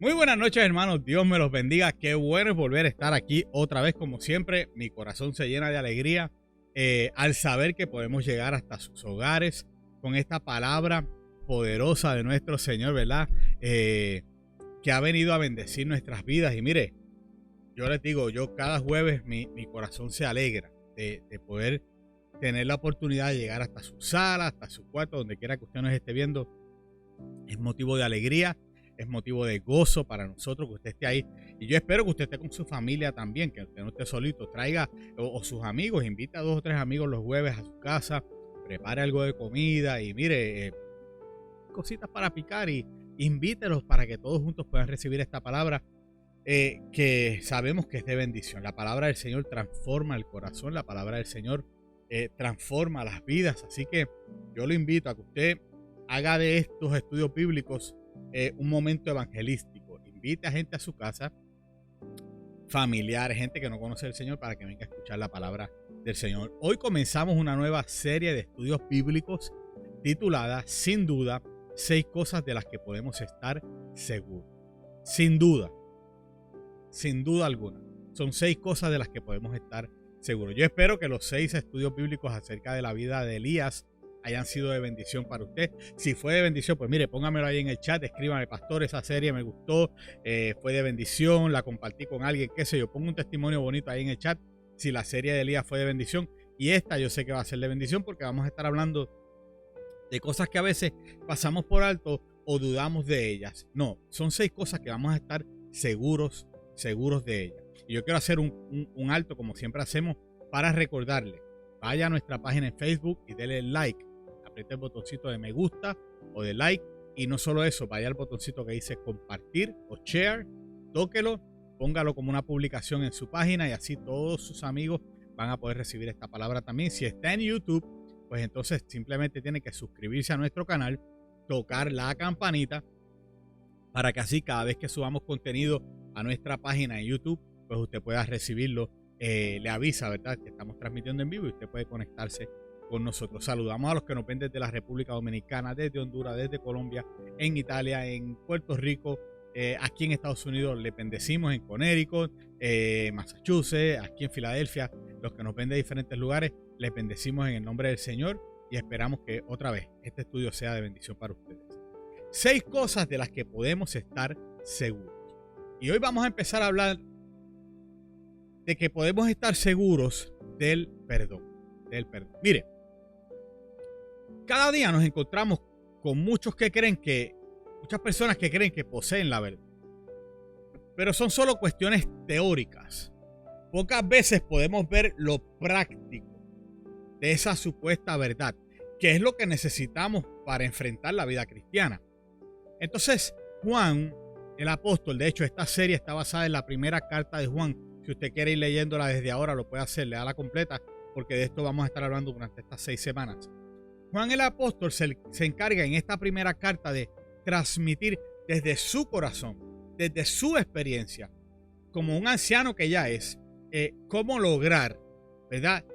Muy buenas noches, hermanos. Dios me los bendiga. Qué bueno es volver a estar aquí otra vez, como siempre. Mi corazón se llena de alegría al saber que podemos llegar hasta sus hogares con esta palabra poderosa de nuestro Señor, ¿verdad? Que ha venido a bendecir nuestras vidas. Y mire, yo les digo, yo cada jueves mi corazón se alegra de poder tener la oportunidad de llegar hasta su sala, hasta su cuarto, donde quiera que usted nos esté viendo. Es motivo de alegría, es motivo de gozo para nosotros que usted esté ahí. Y yo espero que usted esté con su familia también, que usted no esté solito. Traiga o sus amigos, invita a 2 o 3 amigos los jueves a su casa, prepare algo de comida y mire, cositas para picar y invítelos para que todos juntos puedan recibir esta palabra que sabemos que es de bendición. La palabra del Señor transforma el corazón, la palabra del Señor transforma las vidas. Así que yo lo invito a que usted haga de estos estudios bíblicos un momento evangelístico. Invite a gente a su casa, familiares, gente que no conoce al Señor, para que venga a escuchar la palabra del Señor. Hoy comenzamos una nueva serie de estudios bíblicos titulada, sin duda, 6 cosas de las que podemos estar seguros. Sin duda alguna. Son 6 cosas de las que podemos estar seguros. Yo espero que los 6 estudios bíblicos acerca de la vida de Elías hayan sido de bendición para usted. Si fue de bendición, pues mire, póngamelo ahí en el chat, escríbame: pastor, esa serie me gustó, fue de bendición, la compartí con alguien, qué sé yo, pongo un testimonio bonito ahí en el chat si la serie de Elías fue de bendición. Y esta yo sé que va a ser de bendición, porque vamos a estar hablando de cosas que a veces pasamos por alto o dudamos de ellas. No, son 6 cosas que vamos a estar seguros de ellas. Y yo quiero hacer un alto, como siempre hacemos, para recordarle: vaya a nuestra página en Facebook y dele like, apriete el botoncito de me gusta o de like, y no solo eso, vaya al botoncito que dice compartir o share, tóquelo, póngalo como una publicación en su página y así todos sus amigos van a poder recibir esta palabra también. Si está en YouTube, pues entonces simplemente tiene que suscribirse a nuestro canal, tocar la campanita, para que así cada vez que subamos contenido a nuestra página en YouTube, pues usted pueda recibirlo. Le avisa, ¿verdad?, que estamos transmitiendo en vivo y usted puede conectarse con nosotros. Saludamos a los que nos ven desde la República Dominicana, desde Honduras, desde Colombia, en Italia, en Puerto Rico, aquí en Estados Unidos le bendecimos, en Connecticut, Massachusetts, aquí en Filadelfia. Los que nos ven de diferentes lugares, les bendecimos en el nombre del Señor y esperamos que otra vez este estudio sea de bendición para ustedes. 6 cosas de las que podemos estar seguros. Y hoy vamos a empezar a hablar de que podemos estar seguros del perdón. Mire, cada día nos encontramos con muchas personas que creen que poseen la verdad, pero son solo cuestiones teóricas. Pocas veces podemos ver lo práctico de esa supuesta verdad, que es lo que necesitamos para enfrentar la vida cristiana. Entonces, Juan, el apóstol, de hecho, esta serie está basada en la primera carta de Juan. Si usted quiere ir leyéndola desde ahora, lo puede hacer, lea la completa, porque de esto vamos a estar hablando durante estas 6 semanas. Juan el apóstol se encarga en esta primera carta de transmitir desde su corazón, desde su experiencia, como un anciano que ya es, cómo lograr, ¿verdad?,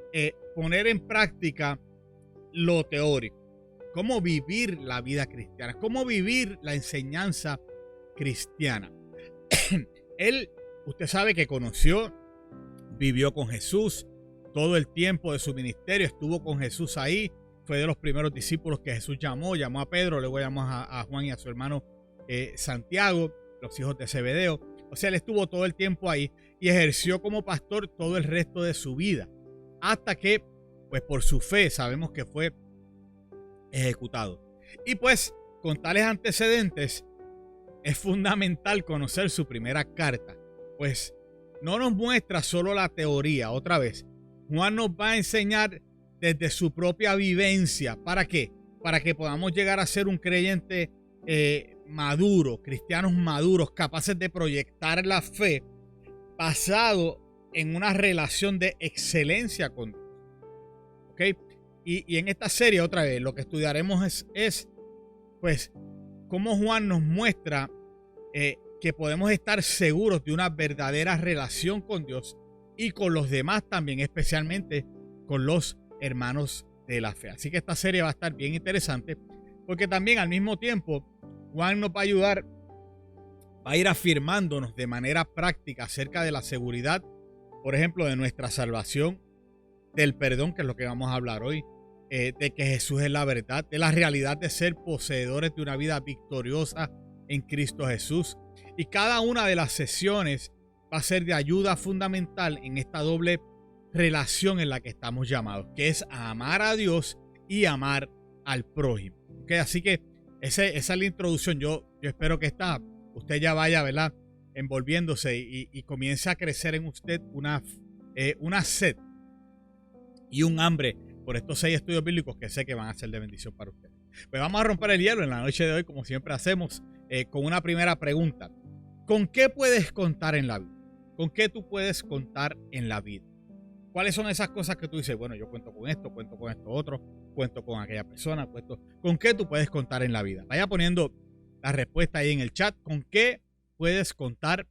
poner en práctica lo teórico, cómo vivir la vida cristiana, cómo vivir la enseñanza cristiana. Él, usted sabe que vivió con Jesús todo el tiempo de su ministerio, estuvo con Jesús ahí, fue de los primeros discípulos que Jesús llamó a Pedro, luego llamó a Juan y a su hermano Santiago, los hijos de Zebedeo. O sea, él estuvo todo el tiempo ahí y ejerció como pastor todo el resto de su vida, hasta que, pues por su fe, sabemos que fue ejecutado. Y pues, con tales antecedentes, es fundamental conocer su primera carta, pues no nos muestra solo la teoría. Otra vez, Juan nos va a enseñar desde su propia vivencia. ¿Para qué? Para que podamos llegar a ser un creyente maduro, cristianos maduros, capaces de proyectar la fe basado en una relación de excelencia con Dios. ¿Ok? Y en esta serie, otra vez, lo que estudiaremos es pues, cómo Juan nos muestra que podemos estar seguros de una verdadera relación con Dios y con los demás también, especialmente con los hermanos de la fe. Así que esta serie va a estar bien interesante, porque también al mismo tiempo Juan nos va a ayudar va a ir afirmándonos de manera práctica acerca de la seguridad, por ejemplo, de nuestra salvación, del perdón, que es lo que vamos a hablar hoy, de que Jesús es la verdad, de la realidad de ser poseedores de una vida victoriosa en Cristo Jesús. Y cada una de las sesiones va a ser de ayuda fundamental en esta doble relación en la que estamos llamados, que es a amar a Dios y amar al prójimo. ¿Okay? Así que esa es la introducción. Yo espero que usted ya vaya, ¿verdad?, envolviéndose y comience a crecer en usted una sed y un hambre por estos 6 estudios bíblicos que sé que van a ser de bendición para usted. Pues vamos a romper el hielo en la noche de hoy, como siempre hacemos, con una primera pregunta. ¿Con qué puedes contar en la vida? ¿Con qué tú puedes contar en la vida? ¿Cuáles son esas cosas que tú dices? Bueno, yo cuento con esto otro, cuento con aquella persona, ¿Con qué tú puedes contar en la vida? Vaya poniendo la respuesta ahí en el chat. ¿Con qué puedes contar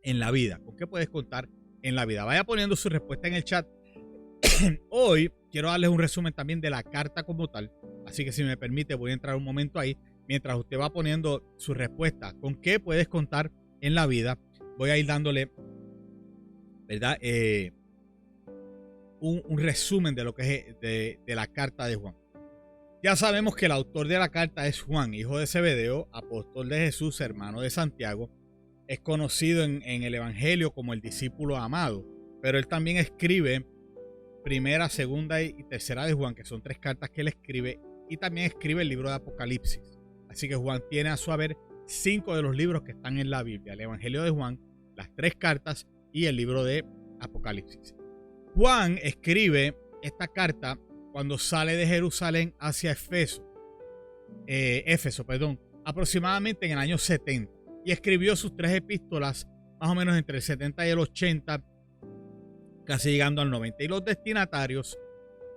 en la vida? ¿Con qué puedes contar en la vida? Vaya poniendo su respuesta en el chat. Hoy quiero darles un resumen también de la carta como tal. Así que si me permite, voy a entrar un momento ahí. Mientras usted va poniendo su respuesta, ¿con qué puedes contar en la vida? Voy a ir dándole, ¿verdad?, un resumen de lo que es de la carta de Juan. Ya sabemos que el autor de la carta es Juan, hijo de Zebedeo, apóstol de Jesús, hermano de Santiago. Es conocido en el Evangelio como el discípulo amado, pero él también escribe primera, segunda y tercera de Juan, que son 3 cartas que él escribe, y también escribe el libro de Apocalipsis. Así que Juan tiene a su haber 5 de los libros que están en la Biblia: el Evangelio de Juan, las 3 cartas y el libro de Apocalipsis. Juan escribe esta carta cuando sale de Jerusalén hacia Éfeso, aproximadamente en el año 70, y escribió sus 3 epístolas más o menos entre el 70 y el 80, casi llegando al 90. Y los destinatarios,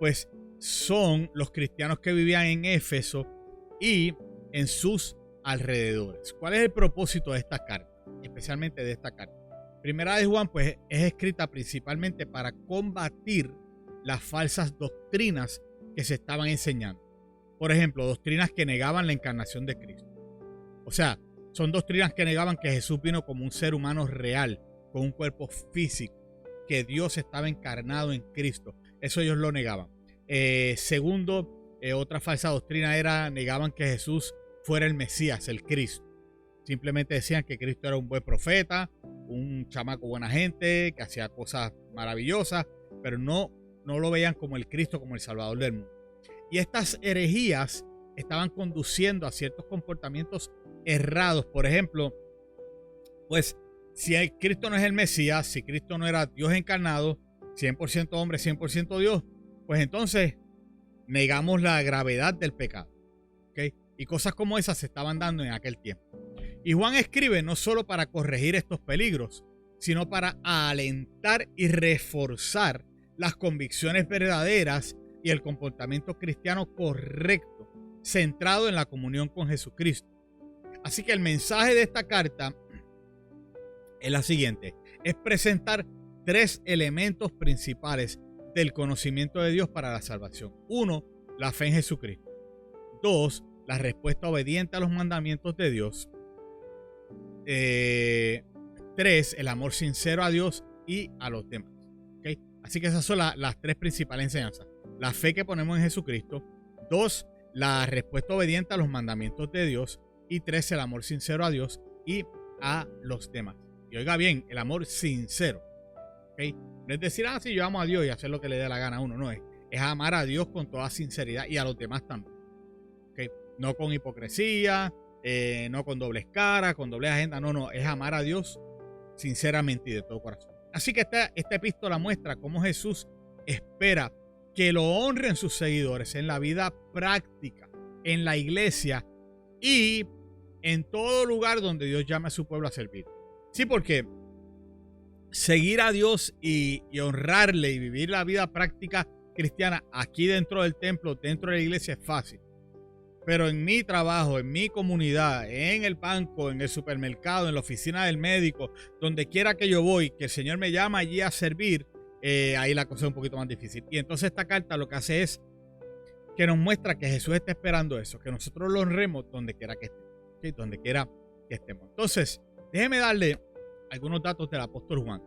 pues, son los cristianos que vivían en Éfeso y en sus alrededores. ¿Cuál es el propósito de esta carta? Especialmente de esta carta. Primera de Juan, pues, es escrita principalmente para combatir las falsas doctrinas que se estaban enseñando. Por ejemplo, doctrinas que negaban la encarnación de Cristo. O sea, son doctrinas que negaban que Jesús vino como un ser humano real, con un cuerpo físico, que Dios estaba encarnado en Cristo. Eso ellos lo negaban. Segundo, otra falsa doctrina negaban que Jesús fuera el Mesías, el Cristo. Simplemente decían que Cristo era un buen profeta, un chamaco buena gente, que hacía cosas maravillosas, pero no lo veían como el Cristo, como el Salvador del mundo. Y estas herejías estaban conduciendo a ciertos comportamientos errados. Por ejemplo, pues si Cristo no es el Mesías, si Cristo no era Dios encarnado, 100% hombre, 100% Dios, pues entonces negamos la gravedad del pecado. ¿Okay? Y cosas como esas se estaban dando en aquel tiempo. Y Juan escribe no solo para corregir estos peligros, sino para alentar y reforzar las convicciones verdaderas y el comportamiento cristiano correcto, centrado en la comunión con Jesucristo. Así que el mensaje de esta carta es la siguiente: es presentar 3 elementos principales del conocimiento de Dios para la salvación. 1, la fe en Jesucristo. 2, la respuesta obediente a los mandamientos de Dios. 3, el amor sincero a Dios y a los demás. ¿Okay? Así que esas son las 3 principales enseñanzas. La fe que ponemos en Jesucristo. 2, la respuesta obediente a los mandamientos de Dios. Y 3, el amor sincero a Dios y a los demás. Y oiga bien, el amor sincero. ¿Okay? No es decir, sí, yo amo a Dios y hacer lo que le dé la gana a uno. No, es amar a Dios con toda sinceridad y a los demás también. ¿Okay? No con hipocresía, no con dobles caras, con doble agenda. No, es amar a Dios sinceramente y de todo corazón. Así que esta epístola muestra cómo Jesús espera que lo honren sus seguidores en la vida práctica, en la iglesia y en todo lugar donde Dios llame a su pueblo a servir. Sí, porque seguir a Dios y honrarle y vivir la vida práctica cristiana aquí dentro del templo, dentro de la iglesia, es fácil. Pero en mi trabajo, en mi comunidad, en el banco, en el supermercado, en la oficina del médico, donde quiera que yo voy, que el Señor me llama allí a servir, ahí la cosa es un poquito más difícil. Y entonces esta carta lo que hace es que nos muestra que Jesús está esperando eso, que nosotros lo honremos donde quiera que esté, ¿sí? Donde quiera que estemos. Entonces, déjeme darle algunos datos del apóstol Juan.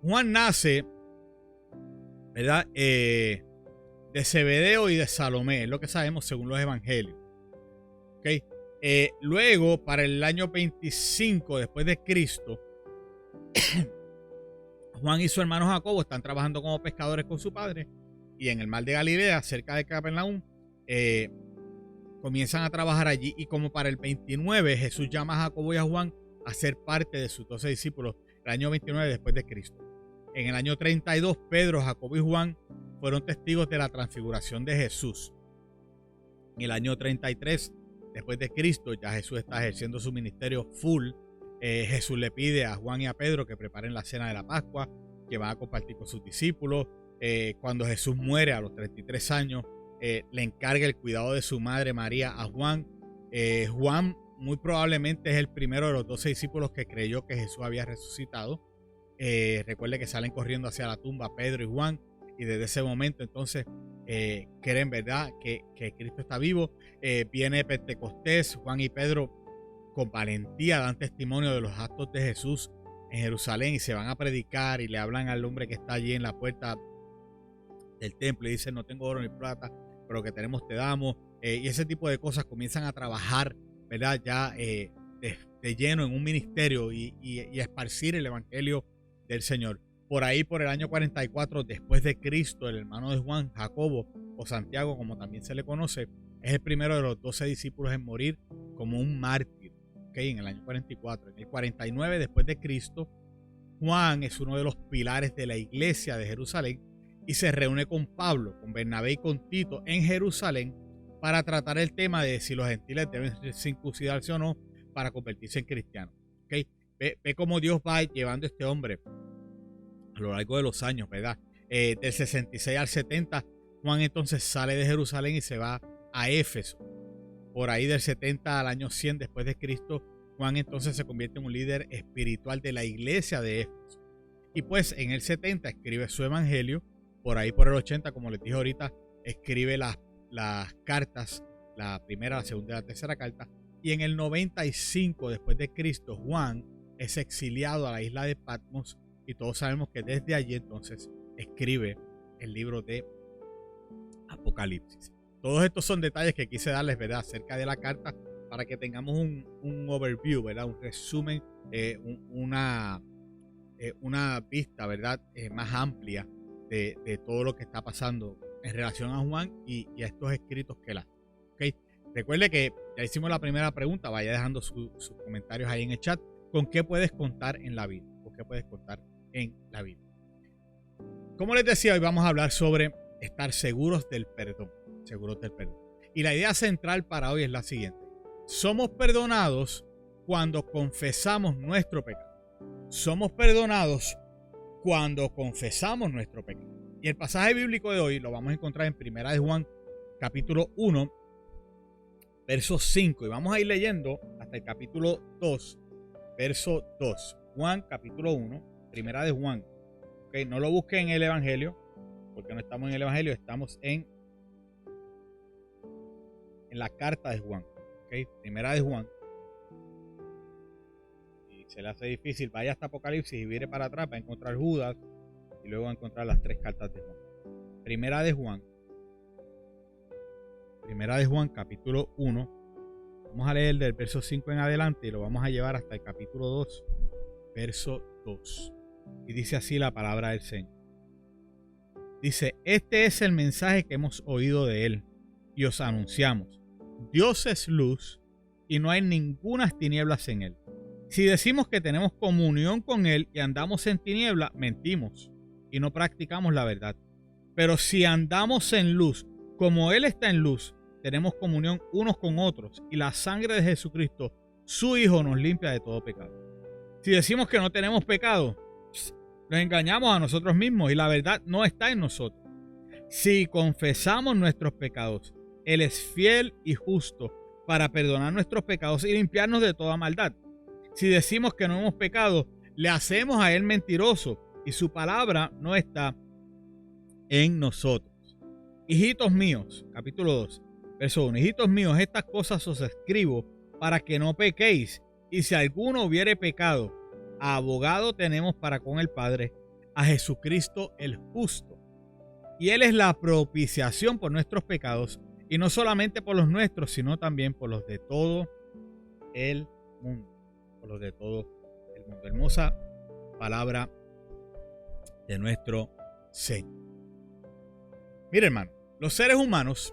Juan nace, ¿verdad? De Zebedeo y de Salomé, es lo que sabemos según los evangelios. ¿Okay? Luego, para el año 25 después de Cristo, Juan y su hermano Jacobo están trabajando como pescadores con su padre y en el mar de Galilea, cerca de Capernaum, comienzan a trabajar allí, y como para el 29 Jesús llama a Jacobo y a Juan a ser parte de sus 12 discípulos, el año 29 después de Cristo. En el año 32 Pedro, Jacobo y Juan fueron testigos de la transfiguración de Jesús. En el año 33 después de Cristo, ya Jesús está ejerciendo su ministerio full. Jesús le pide a Juan y a Pedro que preparen la cena de la Pascua, que van a compartir con sus discípulos. Cuando Jesús muere a los 33 años, le encarga el cuidado de su madre María a Juan. Juan muy probablemente es el primero de los 12 discípulos que creyó que Jesús había resucitado. Recuerde que salen corriendo hacia la tumba Pedro y Juan, y desde ese momento entonces creen, ¿verdad?, que Cristo está vivo. Viene Pentecostés, Juan y Pedro con valentía dan testimonio de los actos de Jesús en Jerusalén y se van a predicar y le hablan al hombre que está allí en la puerta del templo y dicen: no tengo oro ni plata, pero lo que tenemos te damos. Y ese tipo de cosas comienzan a trabajar, ¿verdad?, ya de lleno en un ministerio y a esparcir el evangelio del Señor. Por ahí, por el año 44 después de Cristo, el hermano de Juan, Jacobo, o Santiago como también se le conoce, es el primero de los 12 discípulos en morir como un mártir, ¿okay? En el año 44. En el 49 después de Cristo, Juan es uno de los pilares de la iglesia de Jerusalén y se reúne con Pablo, con Bernabé y con Tito en Jerusalén para tratar el tema de si los gentiles deben circuncidarse o no para convertirse en cristianos. ¿Okay? Ve cómo Dios va llevando a este hombre a lo largo de los años, ¿verdad? Del 66 al 70, Juan entonces sale de Jerusalén y se va a Éfeso. Por ahí del 70 al año 100 después de Cristo, Juan entonces se convierte en un líder espiritual de la iglesia de Éfeso. Y pues en el 70 escribe su evangelio. Por ahí por el 80, como les dije ahorita, escribe las cartas, la primera, la segunda y la tercera carta. Y en el 95 después de Cristo, Juan es exiliado a la isla de Patmos. Y todos sabemos que desde allí entonces escribe el libro de Apocalipsis. Todos estos son detalles que quise darles, ¿verdad?, acerca de la carta para que tengamos un overview, ¿verdad?, un resumen, una vista, ¿verdad?, más amplia de todo lo que está pasando en relación a Juan y a estos escritos que él hace. ¿Okay? Recuerde que ya hicimos la primera pregunta, vaya dejando sus comentarios ahí en el chat. ¿Con qué puedes contar en la vida? ¿Con qué puedes contar en la vida? Como les decía, hoy vamos a hablar sobre estar seguros del perdón. Seguros del perdón. Y la idea central para hoy es la siguiente: somos perdonados cuando confesamos nuestro pecado. Somos perdonados cuando confesamos nuestro pecado. Y el pasaje bíblico de hoy lo vamos a encontrar en Primera de Juan, capítulo 1, verso 5. Y vamos a ir leyendo hasta el capítulo 2, verso 2. Juan, capítulo 1, Primera de Juan. ¿Okay? No lo busquen en el Evangelio, porque no estamos en el Evangelio, estamos en la carta de Juan. ¿Okay? Primera de Juan. Y se le hace difícil, vaya hasta Apocalipsis y vire para atrás para encontrar Judas y luego encontrar las tres cartas de Juan. Primera de Juan. Primera de Juan, capítulo 1. Vamos a leer del verso 5 en adelante y lo vamos a llevar hasta el capítulo 2, verso 2. Y dice así la palabra del Señor. Dice: este es el mensaje que hemos oído de él y os anunciamos. Dios es luz y no hay ningunas tinieblas en él. Si decimos que tenemos comunión con él y andamos en tiniebla, mentimos y no practicamos la verdad. Pero si andamos en luz, como él está en luz, tenemos comunión unos con otros y la sangre de Jesucristo, su Hijo, nos limpia de todo pecado. Si decimos que no tenemos pecado, nos engañamos a nosotros mismos y la verdad no está en nosotros. Si confesamos nuestros pecados, él es fiel y justo para perdonar nuestros pecados y limpiarnos de toda maldad. Si decimos que no hemos pecado, le hacemos a él mentiroso y su palabra no está en nosotros. Hijitos míos, capítulo 2, verso 1. Hijitos míos, estas cosas os escribo para que no pequéis. Y si alguno hubiere pecado, abogado tenemos para con el Padre, a Jesucristo el justo. Y Él es la propiciación por nuestros pecados, y no solamente por los nuestros, sino también por los de todo el mundo. Por los de todo el mundo. Hermosa palabra de nuestro Señor. Mire, hermano, los seres humanos,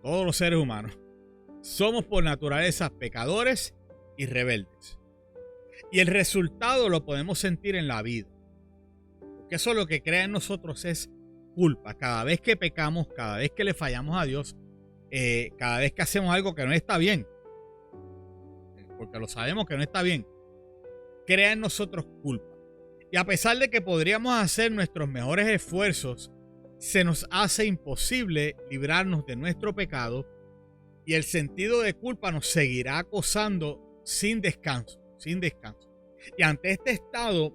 todos los seres humanos, somos por naturaleza pecadores y rebeldes. Y el resultado lo podemos sentir en la vida. Porque eso lo que crea en nosotros es culpa. Cada vez que pecamos, cada vez que le fallamos a Dios, cada vez que hacemos algo que no está bien, porque lo sabemos que no está bien, crea en nosotros culpa. Y a pesar de que podríamos hacer nuestros mejores esfuerzos, se nos hace imposible librarnos de nuestro pecado y el sentido de culpa nos seguirá acosando sin descanso, sin descanso. Y ante este estado,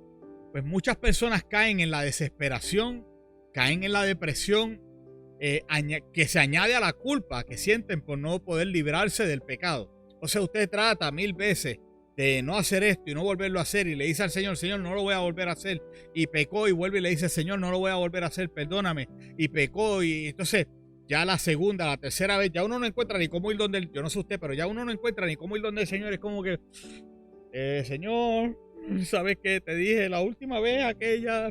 pues muchas personas caen en la desesperación, caen en la depresión, que se añade a la culpa que sienten por no poder librarse del pecado. O sea, usted trata 1000 veces de no hacer esto y no volverlo a hacer y le dice al Señor, Señor, no lo voy a volver a hacer, y pecó y vuelve y le dice, Señor, no lo voy a volver a hacer, perdóname, y pecó, y entonces ya la segunda, la tercera vez, ya uno no encuentra ni cómo ir donde él, yo no sé usted, pero ya uno no encuentra ni cómo ir donde el Señor, es como que, Señor, ¿sabes qué? Te dije la última vez aquella,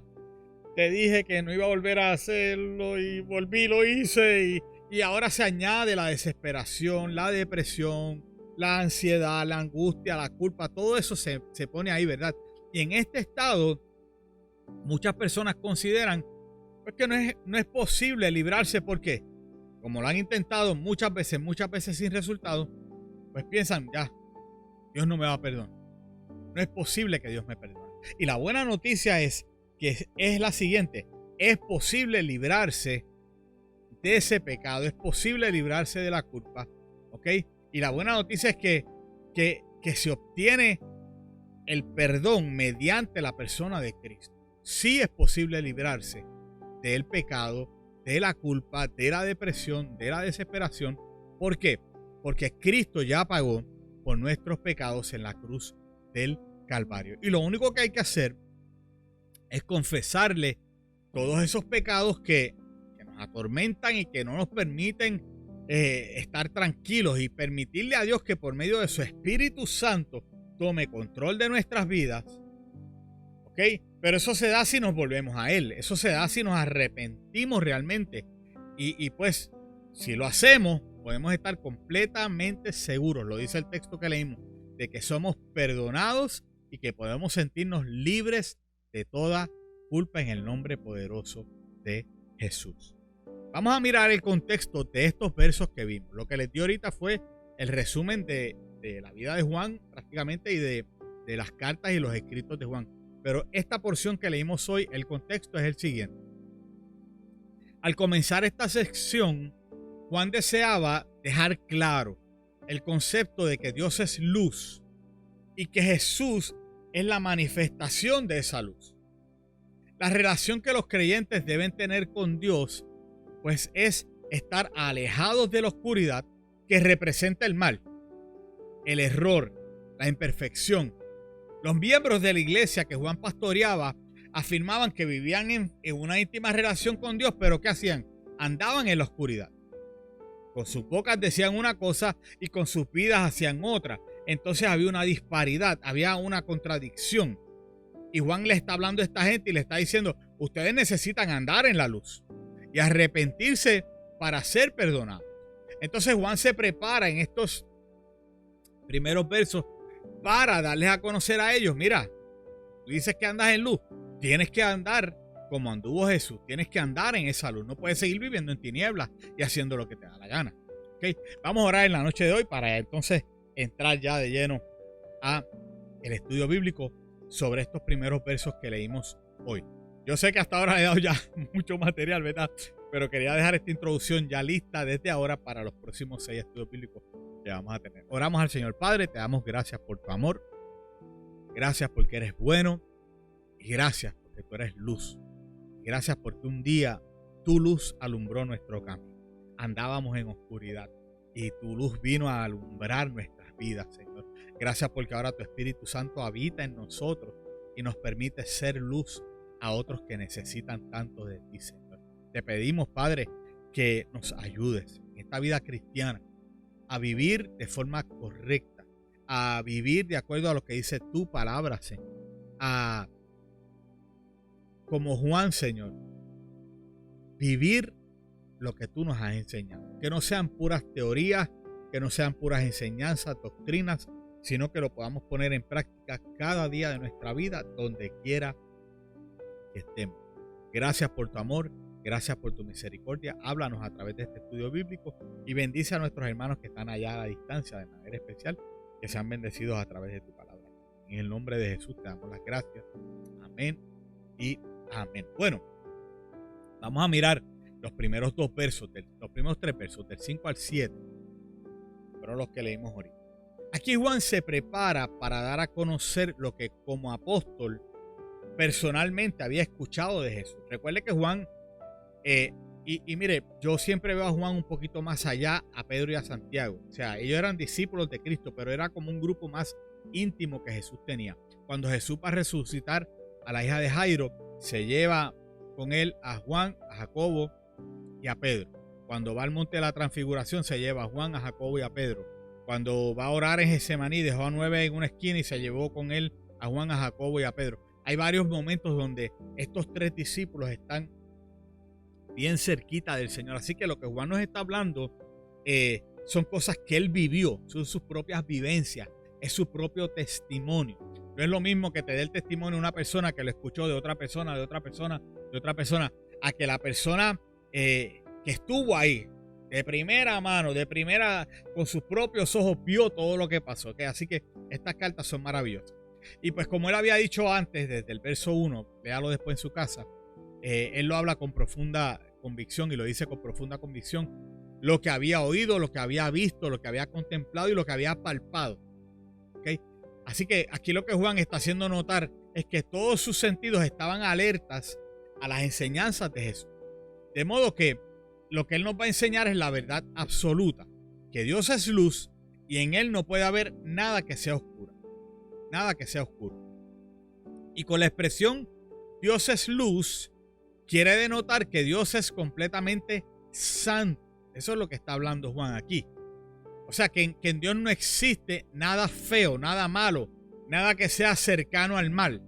te dije que no iba a volver a hacerlo y volví, lo hice, y ahora se añade la desesperación, la depresión, la ansiedad, la angustia, la culpa, todo eso se pone ahí, ¿verdad? Y en este estado, muchas personas consideran pues, que no es posible librarse porque, como lo han intentado muchas veces sin resultado, pues piensan, ya, Dios no me va a perdonar. No es posible que Dios me perdone. Y la buena noticia es que es la siguiente, es posible librarse de ese pecado, es posible librarse de la culpa, ¿ok? Y la buena noticia es que se obtiene el perdón mediante la persona de Cristo. Sí es posible librarse del pecado, de la culpa, de la depresión, de la desesperación. ¿Por qué? Porque Cristo ya pagó por nuestros pecados en la cruz del Calvario. Y lo único que hay que hacer es confesarle todos esos pecados que nos atormentan y que no nos permiten estar tranquilos y permitirle a Dios que por medio de su Espíritu Santo tome control de nuestras vidas, ¿ok? Pero eso se da si nos volvemos a Él, eso se da si nos arrepentimos realmente y pues si lo hacemos podemos estar completamente seguros, lo dice el texto que leímos, de que somos perdonados y que podemos sentirnos libres de toda culpa en el nombre poderoso de Jesús. Vamos a mirar el contexto de estos versos que vimos. Lo que les di ahorita fue el resumen de la vida de Juan prácticamente y de las cartas y los escritos de Juan. Pero esta porción que leímos hoy, el contexto es el siguiente. Al comenzar esta sección, Juan deseaba dejar claro el concepto de que Dios es luz y que Jesús es la manifestación de esa luz. La relación que los creyentes deben tener con Dios pues es estar alejados de la oscuridad que representa el mal, el error, la imperfección. Los miembros de la iglesia que Juan pastoreaba afirmaban que vivían en una íntima relación con Dios, pero ¿qué hacían? Andaban en la oscuridad. Con sus bocas decían una cosa y con sus vidas hacían otra. Entonces había una disparidad, había una contradicción. Y Juan le está hablando a esta gente y le está diciendo, ustedes necesitan andar en la luz y arrepentirse para ser perdonados. Entonces Juan se prepara en estos primeros versos para darles a conocer a ellos, mira, tú dices que andas en luz, tienes que andar como anduvo Jesús, tienes que andar en esa luz, no puedes seguir viviendo en tinieblas y haciendo lo que te da la gana. ¿Okay? Vamos a orar en la noche de hoy para entonces entrar ya de lleno a el estudio bíblico sobre estos primeros versos que leímos hoy. Yo sé que hasta ahora he dado ya mucho material, ¿verdad? Pero quería dejar esta introducción ya lista desde ahora para los próximos 6 estudios bíblicos que vamos a tener. Oramos al Señor Padre, te damos gracias por tu amor, gracias porque eres bueno y gracias porque tú eres luz. Gracias porque un día tu luz alumbró nuestro camino. Andábamos en oscuridad, y tu luz vino a alumbrar nuestras vidas, Señor. Gracias porque ahora tu Espíritu Santo habita en nosotros y nos permite ser luz a otros que necesitan tanto de ti, Señor. Te pedimos, Padre, que nos ayudes en esta vida cristiana a vivir de forma correcta, a vivir de acuerdo a lo que dice tu palabra, Señor. Como Juan, Señor, vivir lo que tú nos has enseñado. Que no sean puras teorías, que no sean puras enseñanzas, doctrinas, sino que lo podamos poner en práctica cada día de nuestra vida, donde quiera que estemos. Gracias por tu amor, gracias por tu misericordia. Háblanos a través de este estudio bíblico y bendice a nuestros hermanos que están allá a la distancia de manera especial, que sean bendecidos a través de tu palabra. En el nombre de Jesús te damos las gracias. Amén y amén. Bueno, vamos a mirar los primeros dos versos, los primeros tres versos, del 5 al 7, pero los que leímos ahorita. Aquí Juan se prepara para dar a conocer lo que como apóstol personalmente había escuchado de Jesús. Recuerde que Juan, y mire, yo siempre veo a Juan un poquito más allá, a Pedro y a Santiago. O sea, ellos eran discípulos de Cristo, pero era como un grupo más íntimo que Jesús tenía. Cuando Jesús va a resucitar a la hija de Jairo, se lleva con él a Juan, a Jacobo y a Pedro. Cuando va al monte de la transfiguración, se lleva a Juan, a Jacobo y a Pedro. Cuando va a orar en Getsemaní, dejó a 9 en una esquina y se llevó con él a Juan, a Jacobo y a Pedro. Hay varios momentos donde estos tres discípulos están bien cerquita del Señor. Así que lo que Juan nos está hablando son cosas que él vivió, son sus propias vivencias, es su propio testimonio. No es lo mismo que te dé el testimonio una persona que lo escuchó de otra persona, de otra persona, de otra persona, a que la persona que estuvo ahí, de primera mano, de primera, con sus propios ojos, vio todo lo que pasó. ¿Okay? Así que estas cartas son maravillosas. Y pues como él había dicho antes, desde el verso 1, léalo después en su casa, él lo habla con profunda convicción y lo dice con profunda convicción, lo que había oído, lo que había visto, lo que había contemplado y lo que había palpado. ¿Okay? Así que aquí lo que Juan está haciendo notar es que todos sus sentidos estaban alertas a las enseñanzas de Jesús. De modo que lo que él nos va a enseñar es la verdad absoluta, que Dios es luz y en él no puede haber nada que sea oscuro. Nada que sea oscuro. Y con la expresión Dios es luz, quiere denotar que Dios es completamente santo. Eso es lo que está hablando Juan aquí. O sea, que en Dios no existe nada feo, nada malo, nada que sea cercano al mal.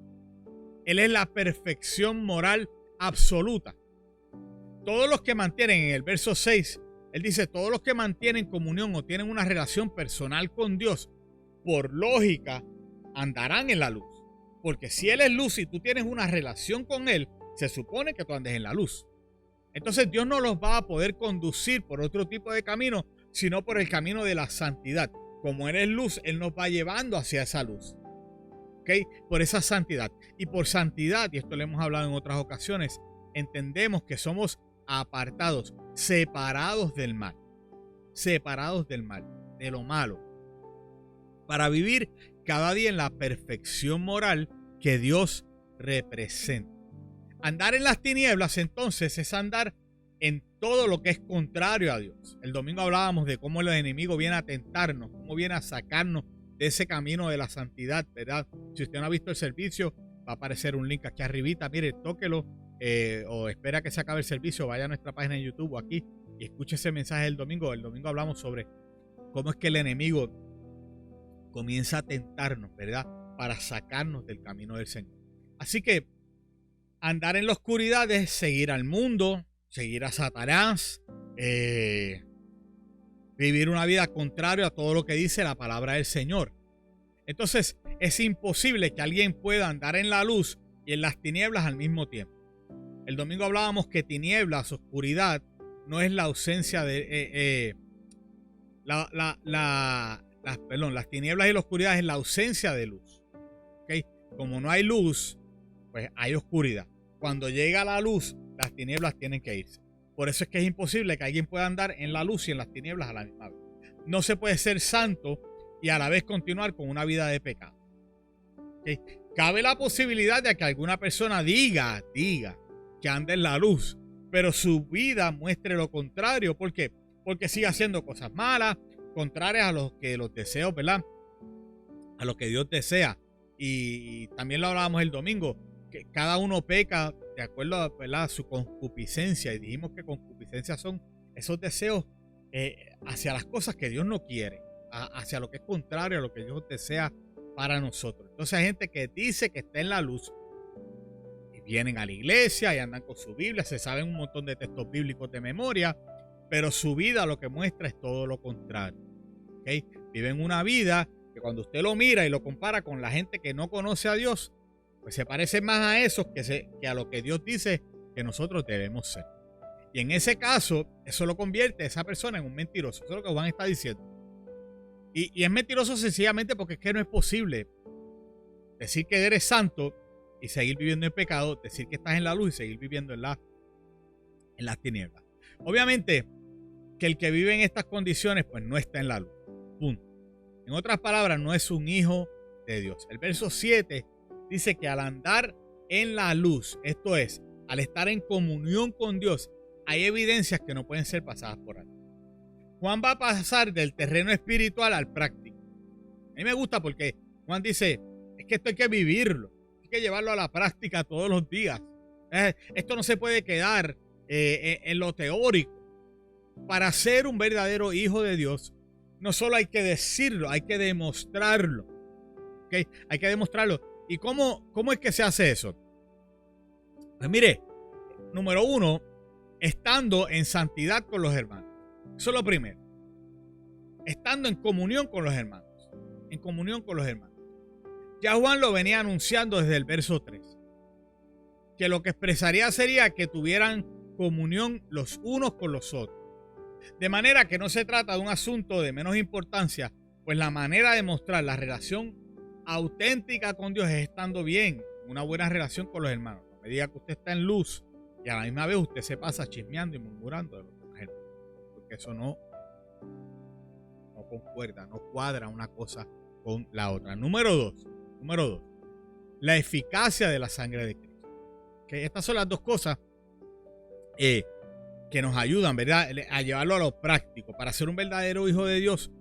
Él es la perfección moral absoluta. Todos los que mantienen, en el verso 6, él dice, todos los que mantienen comunión o tienen una relación personal con Dios, por lógica, andarán en la luz. Porque si Él es luz y tú tienes una relación con Él, se supone que tú andes en la luz. Entonces Dios no los va a poder conducir por otro tipo de camino, sino por el camino de la santidad. Como Él es luz, Él nos va llevando hacia esa luz. ¿Okay? Por esa santidad. Y por santidad, y esto lo hemos hablado en otras ocasiones, entendemos que somos apartados, separados del mal. Separados del mal, de lo malo. Para vivir cada día en la perfección moral que Dios representa. Andar en las tinieblas entonces es andar en todo lo que es contrario a Dios. El domingo hablábamos de cómo el enemigo viene a tentarnos, cómo viene a sacarnos de ese camino de la santidad, ¿verdad? Si usted no ha visto el servicio, va a aparecer un link aquí arribita, mire, tóquelo o espera que se acabe el servicio, vaya a nuestra página en YouTube o aquí y escuche ese mensaje del domingo. El domingo hablamos sobre cómo es que el enemigo comienza a tentarnos, ¿verdad? Para sacarnos del camino del Señor. Así que andar en la oscuridad es seguir al mundo, seguir a Satanás, vivir una vida contraria a todo lo que dice la palabra del Señor. Entonces es imposible que alguien pueda andar en la luz y en las tinieblas al mismo tiempo. El domingo hablábamos que tinieblas, oscuridad, no es la ausencia de... las tinieblas y la oscuridad es la ausencia de luz. ¿Okay? Como no hay luz, pues hay oscuridad. Cuando llega la luz, las tinieblas tienen que irse. Por eso es que es imposible que alguien pueda andar en la luz y en las tinieblas a la misma vez. No se puede ser santo y a la vez continuar con una vida de pecado. ¿Okay? Cabe la posibilidad de que alguna persona diga que anda en la luz, pero su vida muestre lo contrario. ¿Por qué? porque sigue haciendo cosas malas, contrarias a los deseos, ¿verdad? A lo que Dios desea. Y también lo hablábamos el domingo, que cada uno peca de acuerdo a, ¿verdad?, su concupiscencia. Y dijimos que concupiscencia son esos deseos hacia las cosas que Dios no quiere, hacia lo que es contrario a lo que Dios desea para nosotros. Entonces hay gente que dice que está en la luz y vienen a la iglesia y andan con su Biblia, se saben un montón de textos bíblicos de memoria, pero su vida lo que muestra es todo lo contrario. ¿Okay? Viven una vida que cuando usted lo mira y lo compara con la gente que no conoce a Dios, pues se parece más a esos que a lo que Dios dice que nosotros debemos ser. Y en ese caso, eso lo convierte a esa persona en un mentiroso. Eso es lo que Juan está diciendo. Y es mentiroso sencillamente porque es que no es posible decir que eres santo y seguir viviendo en pecado, decir que estás en la luz y seguir viviendo en las tinieblas. Obviamente que el que vive en estas condiciones pues no está en la luz. Punto. En otras palabras, no es un hijo de Dios. El verso 7 dice que al andar en la luz, esto es, al estar en comunión con Dios, hay evidencias que no pueden ser pasadas por alto. Juan va a pasar del terreno espiritual al práctico. A mí me gusta porque Juan dice, es que esto hay que vivirlo, hay que llevarlo a la práctica todos los días. Esto no se puede quedar en lo teórico. Para ser un verdadero hijo de Dios, no solo hay que decirlo, hay que demostrarlo. ¿Okay? Hay que demostrarlo. ¿Y cómo es que se hace eso? Pues mire, número 1, estando en santidad con los hermanos. Eso es lo primero. Estando en comunión con los hermanos. En comunión con los hermanos. Ya Juan lo venía anunciando desde el verso 3. Que lo que expresaría sería que tuvieran comunión los unos con los otros. De manera que no se trata de un asunto de menos importancia, pues la manera de mostrar la relación auténtica con Dios es estando bien, una buena relación con los hermanos. No me diga que usted está en luz y a la misma vez usted se pasa chismeando y murmurando de los demás hermanos, porque eso no concuerda, no cuadra una cosa con la otra. Número dos, la eficacia de la sangre de Cristo. Que estas son las dos cosas que nos ayudan, ¿verdad?, a llevarlo a lo práctico. Para ser un verdadero hijo de Dios,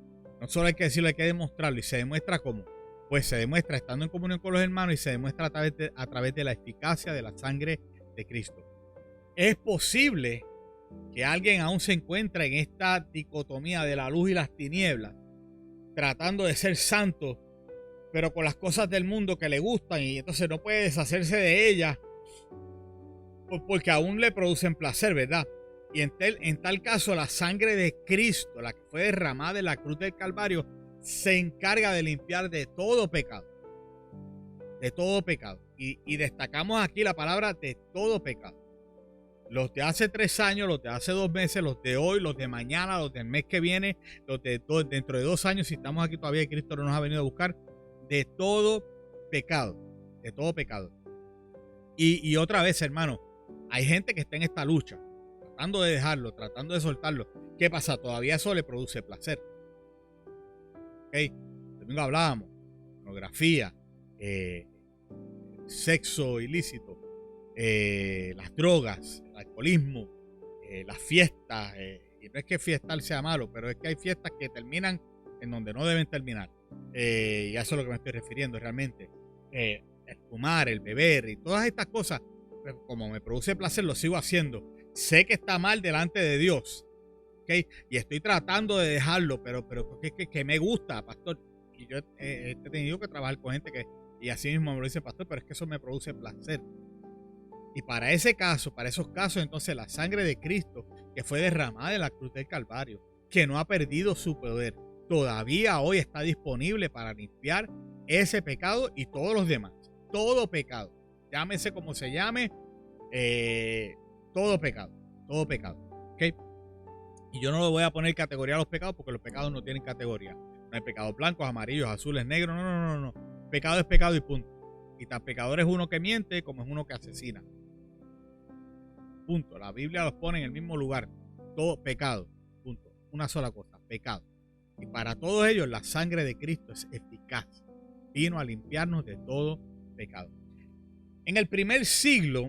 no solo hay que decirlo, hay que demostrarlo. Y se demuestra cómo. Pues se demuestra estando en comunión con los hermanos y se demuestra a través de la eficacia de la sangre de Cristo. Es posible que alguien aún se encuentre en esta dicotomía de la luz y las tinieblas, tratando de ser santo, pero con las cosas del mundo que le gustan y entonces no puede deshacerse de ellas porque aún le producen placer, ¿verdad? Y en tal caso, la sangre de Cristo, la que fue derramada en la cruz del Calvario, se encarga de limpiar de todo pecado. De todo pecado. Y destacamos aquí la palabra de todo pecado. Los de hace 3 años, los de hace 2 meses, los de hoy, los de mañana, los del mes que viene, los de dentro de 2 años, si estamos aquí todavía y Cristo no nos ha venido a buscar, de todo pecado. De todo pecado. Y otra vez, hermano, hay gente que está en esta lucha, tratando de dejarlo, tratando de soltarlo. ¿Qué pasa? Todavía eso le produce placer. ¿Ok? El domingo hablábamos, pornografía, sexo ilícito, las drogas, el alcoholismo, las fiestas. Y no es que fiestar sea malo, pero es que hay fiestas que terminan en donde no deben terminar. Y a eso es a lo que me estoy refiriendo realmente. El fumar, el beber y todas estas cosas, pues, como me produce placer, lo sigo haciendo. Sé que está mal delante de Dios, ¿okay? Y estoy tratando de dejarlo, pero que me gusta, pastor. Y yo he tenido que trabajar con gente y así mismo me lo dice, pastor, pero es que eso me produce placer. Y para ese caso, para esos casos, entonces la sangre de Cristo, que fue derramada en la cruz del Calvario, que no ha perdido su poder, todavía hoy está disponible para limpiar ese pecado y todos los demás. Todo pecado, llámese como se llame, todo pecado, ¿ok? Y yo no le voy a poner categoría a los pecados porque los pecados no tienen categoría. No hay pecados blancos, amarillos, azules, negros, no. Pecado es pecado y punto. Y tan pecador es uno que miente como es uno que asesina. Punto. La Biblia los pone en el mismo lugar. Todo pecado, punto. Una sola cosa, pecado. Y para todos ellos la sangre de Cristo es eficaz. Vino a limpiarnos de todo pecado. En el primer siglo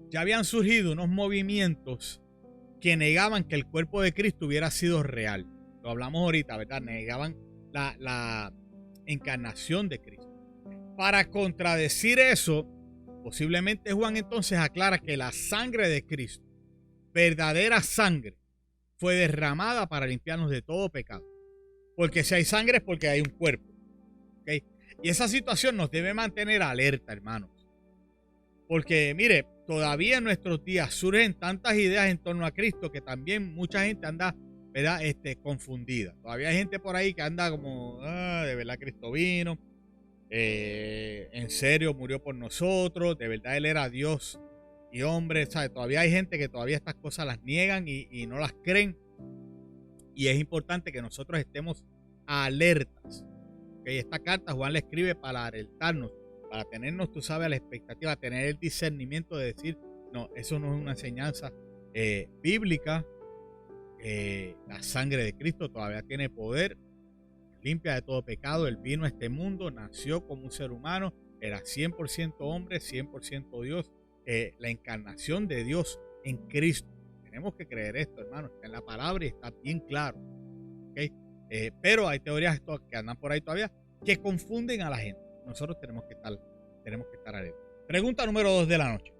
ya habían surgido unos movimientos que negaban que el cuerpo de Cristo hubiera sido real. Lo hablamos ahorita, ¿verdad? Negaban la encarnación de Cristo. Para contradecir eso, posiblemente Juan entonces aclara que la sangre de Cristo, verdadera sangre, fue derramada para limpiarnos de todo pecado. Porque si hay sangre es porque hay un cuerpo. ¿Okay? Y esa situación nos debe mantener alerta, hermanos. Porque, mire, todavía en nuestros días surgen tantas ideas en torno a Cristo que también mucha gente anda, ¿verdad? Confundida. Todavía hay gente por ahí que anda como, de verdad Cristo vino, en serio murió por nosotros, de verdad Él era Dios y hombre, ¿sabes? Todavía hay gente que todavía estas cosas las niegan y no las creen. Y es importante que nosotros estemos alertas. ¿Okay? Esta carta Juan la escribe para alertarnos, para tenernos, tú sabes, a la expectativa, tener el discernimiento de decir, no, eso no es una enseñanza bíblica. La sangre de Cristo todavía tiene poder, limpia de todo pecado. Él vino a este mundo, nació como un ser humano, era 100% hombre, 100% Dios. La encarnación de Dios en Cristo. Tenemos que creer esto, hermano. Está en la palabra y está bien claro. ¿Okay? Pero hay teorías que andan por ahí todavía que confunden a la gente. Nosotros tenemos que estar alerta. Pregunta número 2 de la noche.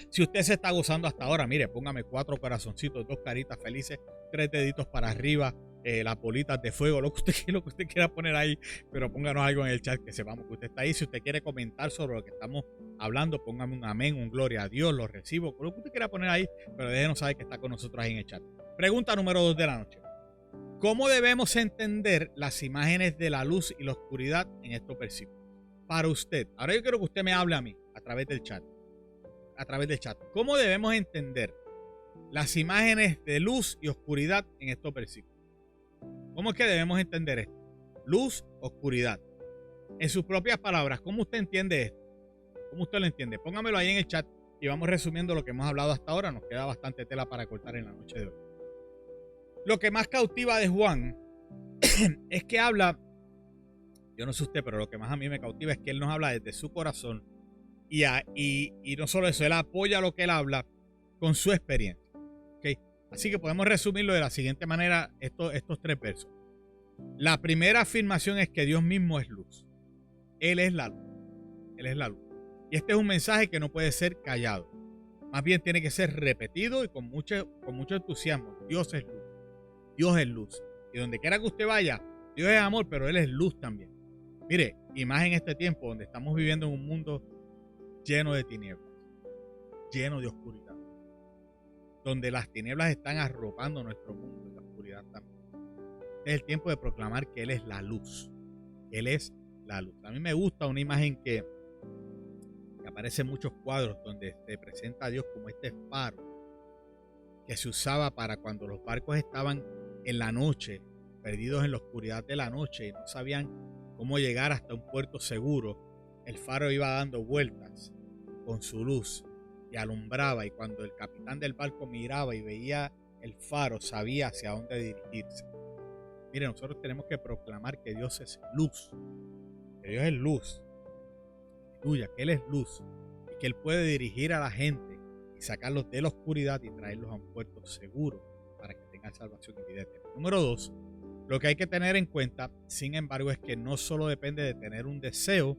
Si usted se está gozando hasta ahora, mire, póngame 4 corazoncitos, 2 caritas felices, 3 deditos para arriba, las bolitas de fuego, lo que usted quiera poner ahí, pero pónganos algo en el chat que sepamos que usted está ahí. Si usted quiere comentar sobre lo que estamos hablando, póngame un amén, un gloria a Dios, lo recibo, lo que usted quiera poner ahí, pero déjenos saber que está con nosotros ahí en el chat. Pregunta número 2 de la noche. ¿Cómo debemos entender las imágenes de la luz y la oscuridad en estos versículos? Para usted, ahora yo quiero que usted me hable a mí a través del chat. ¿Cómo debemos entender las imágenes de luz y oscuridad en estos versículos? ¿Cómo es que debemos entender esto? Luz, oscuridad. En sus propias palabras, ¿cómo usted entiende esto? ¿Cómo usted lo entiende? Póngamelo ahí en el chat y vamos resumiendo lo que hemos hablado hasta ahora. Nos queda bastante tela para cortar en la noche de hoy. Lo que más cautiva de Juan es que habla, yo no sé usted, pero lo que más a mí me cautiva es que él nos habla desde su corazón y no solo eso, él apoya lo que él habla con su experiencia. ¿Okay? Así que podemos resumirlo de la siguiente manera, estos 3 versos. La primera afirmación es que Dios mismo es luz. Él es la luz. Él es la luz. Y este es un mensaje que no puede ser callado. Más bien tiene que ser repetido y con mucho entusiasmo. Dios es luz. Dios es luz. Y donde quiera que usted vaya, Dios es amor, pero Él es luz también. Mire, y más en este tiempo donde estamos viviendo en un mundo lleno de tinieblas, lleno de oscuridad, donde las tinieblas están arropando nuestro mundo y la oscuridad también. Es el tiempo de proclamar que Él es la luz. Él es la luz. A mí me gusta una imagen que aparece en muchos cuadros donde se presenta a Dios como este faro que se usaba para cuando los barcos estaban en la noche, perdidos en la oscuridad de la noche y no sabían cómo llegar hasta un puerto seguro. El faro iba dando vueltas con su luz y alumbraba, y cuando el capitán del barco miraba y veía el faro, sabía hacia dónde dirigirse. Mire, nosotros tenemos que proclamar que Dios es luz, que Dios es luz, tuya, que Él es luz y que Él puede dirigir a la gente y sacarlos de la oscuridad y traerlos a un puerto seguro para que tengan salvación y vida eterna. Número 2, lo que hay que tener en cuenta, sin embargo, es que no solo depende de tener un deseo,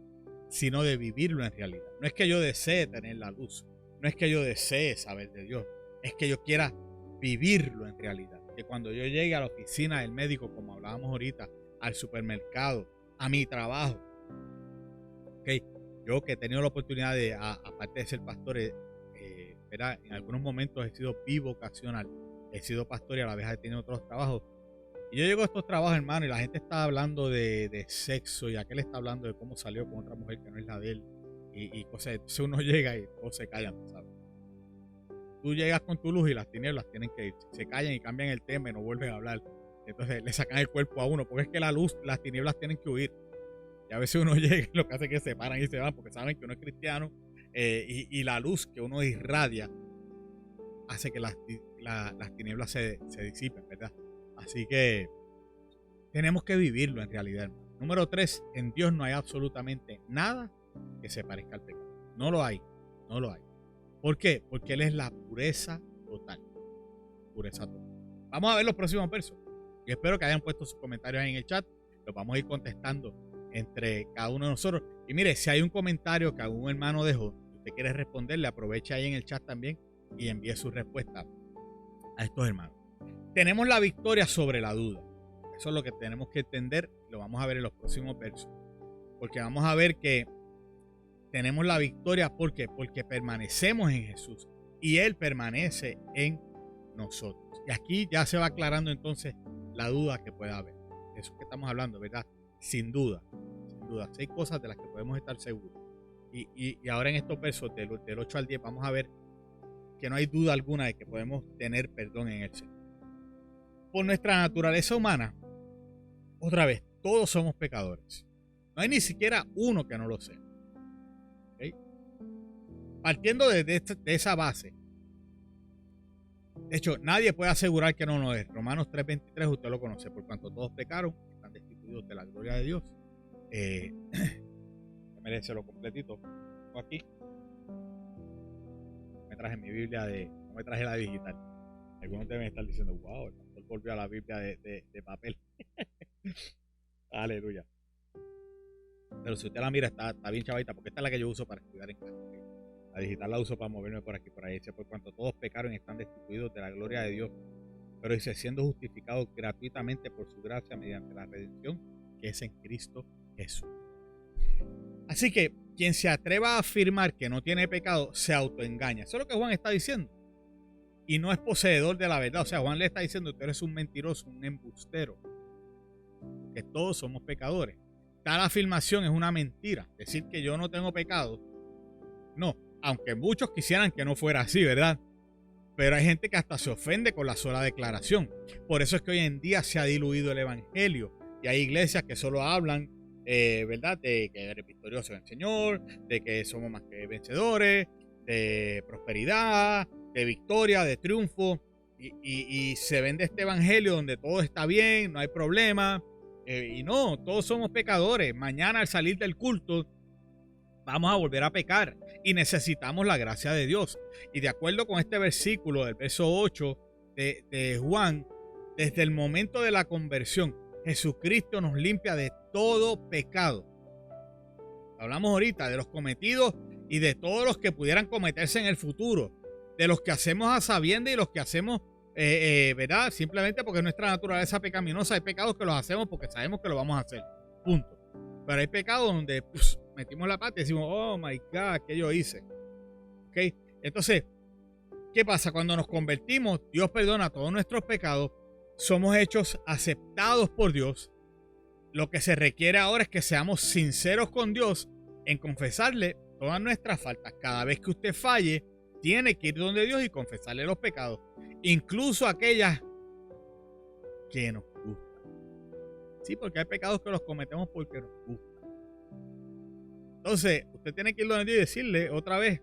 sino de vivirlo en realidad. No es que yo desee tener la luz, no es que yo desee saber de Dios, es que yo quiera vivirlo en realidad. Que cuando yo llegue a la oficina del médico, como hablábamos ahorita, al supermercado, a mi trabajo, ¿okay? Yo que he tenido la oportunidad de, aparte de ser pastor, ¿verdad? En algunos momentos he sido bivocacional, he sido pastor y a la vez he tenido otros trabajos. Y yo llego a estos trabajos, hermano, y la gente está hablando de sexo y aquel está hablando de cómo salió con otra mujer que no es la de él y cosas. Entonces uno llega y todos se callan, ¿sabes? Tú llegas con tu luz y las tinieblas tienen que ir. Se callan y cambian el tema y no vuelven a hablar. Entonces le sacan el cuerpo a uno, porque es que la luz, las tinieblas tienen que huir. Y a veces uno llega y lo que hace es que se paran y se van porque saben que uno es cristiano, y la luz que uno irradia hace que las tinieblas se disipen, ¿verdad? Así que tenemos que vivirlo en realidad, hermano. Número 3, en Dios no hay absolutamente nada que se parezca al pecado. No lo hay, no lo hay. ¿Por qué? Porque Él es la pureza total. oscureza todo. Vamos a ver los próximos versos. Y espero que hayan puesto sus comentarios ahí en el chat. Los vamos a ir contestando entre cada uno de nosotros. Y mire, si hay un comentario que algún hermano dejó, si usted quiere responderle, aproveche ahí en el chat también y envíe su respuesta a estos hermanos. Tenemos la victoria sobre la duda. Eso es lo que tenemos que entender. Lo vamos a ver en los próximos versos. Porque vamos a ver que tenemos la victoria. ¿Por qué? Porque permanecemos en Jesús y Él permanece en nosotros. Y aquí ya se va aclarando entonces la duda que pueda haber. Eso que estamos hablando, ¿verdad? Sin duda. Sin duda. 6 cosas de las que podemos estar seguros. Y ahora en estos versos del 8 al 10 vamos a ver que no hay duda alguna de que podemos tener perdón en el Señor. Por nuestra naturaleza humana, otra vez, todos somos pecadores. No hay ni siquiera uno que no lo sea. ¿Okay? Partiendo de esa base, de hecho, nadie puede asegurar que no lo es. Romanos 3:23, usted lo conoce. Por cuanto todos pecaron, están destituidos de la gloria de Dios. Merece lo completito. Tengo aquí. Me traje mi Biblia no me traje la digital. Algunos deben estar diciendo, wow, el pastor volvió a la Biblia de papel. Aleluya. Pero si usted la mira, está bien chavita, porque esta es la que yo uso para estudiar en casa. ¿Okay? La digital la uso para moverme por aquí, por ahí. Dice, por cuanto todos pecaron y están destituidos de la gloria de Dios. Pero dice, siendo justificados gratuitamente por su gracia mediante la redención que es en Cristo Jesús. Así que quien se atreva a afirmar que no tiene pecado, se autoengaña. Eso es lo que Juan está diciendo. Y no es poseedor de la verdad. O sea, Juan le está diciendo, tú eres un mentiroso, un embustero. Que todos somos pecadores. Tal afirmación es una mentira. Decir que yo no tengo pecado. No, aunque muchos quisieran que no fuera así, ¿verdad? Pero hay gente que hasta se ofende con la sola declaración. Por eso es que hoy en día se ha diluido el evangelio. Y hay iglesias que solo hablan, ¿verdad? De que eres victorioso en el Señor, de que somos más que vencedores, de prosperidad, de victoria, de triunfo. Y se vende este evangelio donde todo está bien, no hay problema. Y no, todos somos pecadores. Mañana al salir del culto vamos a volver a pecar y necesitamos la gracia de Dios. Y de acuerdo con este versículo, del verso 8 de Juan, desde el momento de la conversión, Jesucristo nos limpia de todo pecado. Hablamos ahorita de los cometidos y de todos los que pudieran cometerse en el futuro, de los que hacemos a sabiendas y los que hacemos ¿verdad? Simplemente porque nuestra naturaleza pecaminosa. Hay pecados que los hacemos porque sabemos que lo vamos a hacer. Punto. Pero hay pecados donde metimos la pata y decimos, oh my God, ¿qué yo hice? ¿Okay? Entonces, ¿qué pasa? Cuando nos convertimos, Dios perdona todos nuestros pecados. Somos hechos aceptados por Dios. Lo que se requiere ahora es que seamos sinceros con Dios en confesarle todas nuestras faltas. Cada vez que usted falle, tiene que ir donde Dios y confesarle los pecados, incluso aquellas que nos gustan. Sí, porque hay pecados que los cometemos porque nos gustan. Entonces, usted tiene que ir donde Dios y decirle otra vez,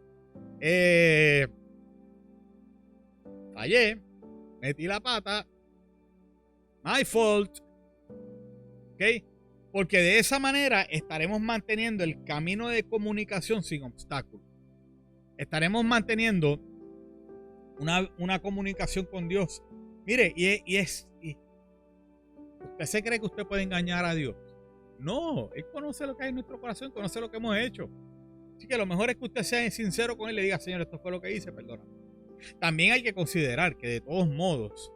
fallé, metí la pata, my fault, ¿ok? Porque de esa manera estaremos manteniendo el camino de comunicación sin obstáculos. Estaremos manteniendo una comunicación con Dios. Mire, ¿usted se cree que usted puede engañar a Dios? No, Él conoce lo que hay en nuestro corazón, conoce lo que hemos hecho. Así que lo mejor es que usted sea sincero con Él y le diga, Señor, esto fue lo que hice, perdona. También hay que considerar que de todos modos,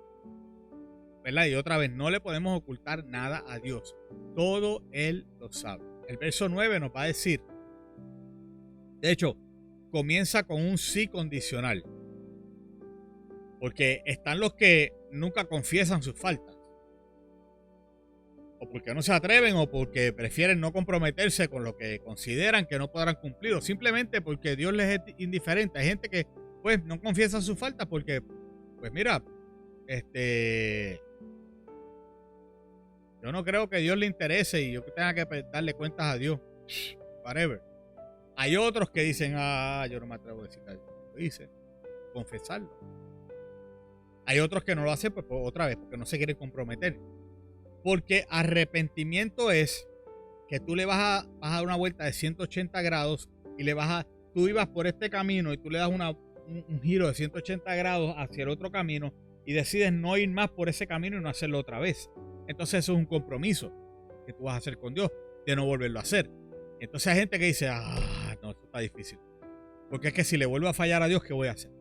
¿verdad? Y otra vez, no le podemos ocultar nada a Dios. Todo Él lo sabe. El verso 9 nos va a decir, de hecho, comienza con un sí condicional. Porque están los que nunca confiesan sus faltas. O porque no se atreven o porque prefieren no comprometerse con lo que consideran que no podrán cumplir. O simplemente porque Dios les es indiferente. Hay gente que pues no confiesa sus faltas porque, pues mira, yo no creo que a Dios le interese y yo tenga que darle cuentas a Dios. Whatever. Hay otros que dicen, yo no me atrevo a decir que lo hice. Confesarlo. Hay otros que no lo hacen, pues otra vez, porque no se quieren comprometer. Porque arrepentimiento es que tú le vas a dar una vuelta de 180 grados y tú ibas por este camino y tú le das un giro de 180 grados hacia el otro camino y decides no ir más por ese camino y no hacerlo otra vez. Entonces eso es un compromiso que tú vas a hacer con Dios, de no volverlo a hacer. Entonces hay gente que dice, no, esto está difícil. Porque es que si le vuelvo a fallar a Dios, ¿qué voy a hacer?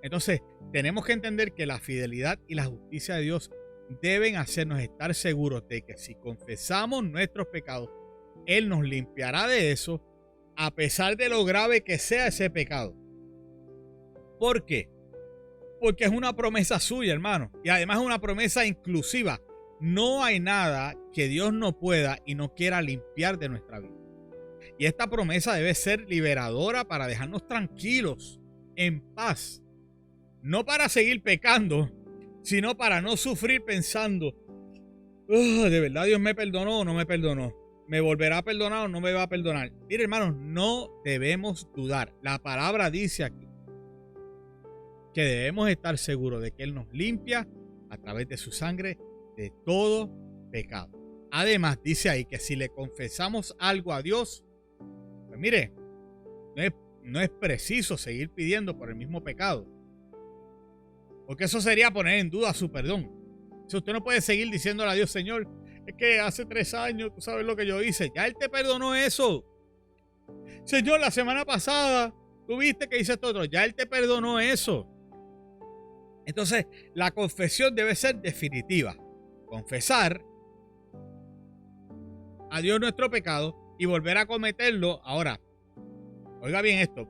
Entonces tenemos que entender que la fidelidad y la justicia de Dios deben hacernos estar seguros de que si confesamos nuestros pecados, Él nos limpiará de eso, a pesar de lo grave que sea ese pecado. ¿Por qué? Porque es una promesa suya, hermano. Y además es una promesa inclusiva. No hay nada que Dios no pueda y no quiera limpiar de nuestra vida. Y esta promesa debe ser liberadora para dejarnos tranquilos, en paz. No para seguir pecando, sino para no sufrir pensando, ¿de verdad Dios me perdonó o no me perdonó? ¿Me volverá a perdonar o no me va a perdonar? Mire, hermanos, no debemos dudar. La palabra dice aquí que debemos estar seguros de que Él nos limpia a través de su sangre de todo pecado. Además, dice ahí que si le confesamos algo a Dios, pues mire, no es preciso seguir pidiendo por el mismo pecado, porque eso sería poner en duda su perdón. Si usted no puede seguir diciéndole a Dios, Señor, es que hace 3 años, tú sabes lo que yo hice, ya Él te perdonó eso. Señor, la semana pasada, tú viste que hice esto otro, ya Él te perdonó eso. Entonces, la confesión debe ser definitiva. Confesar a Dios nuestro pecado y volver a cometerlo. Ahora, oiga bien esto,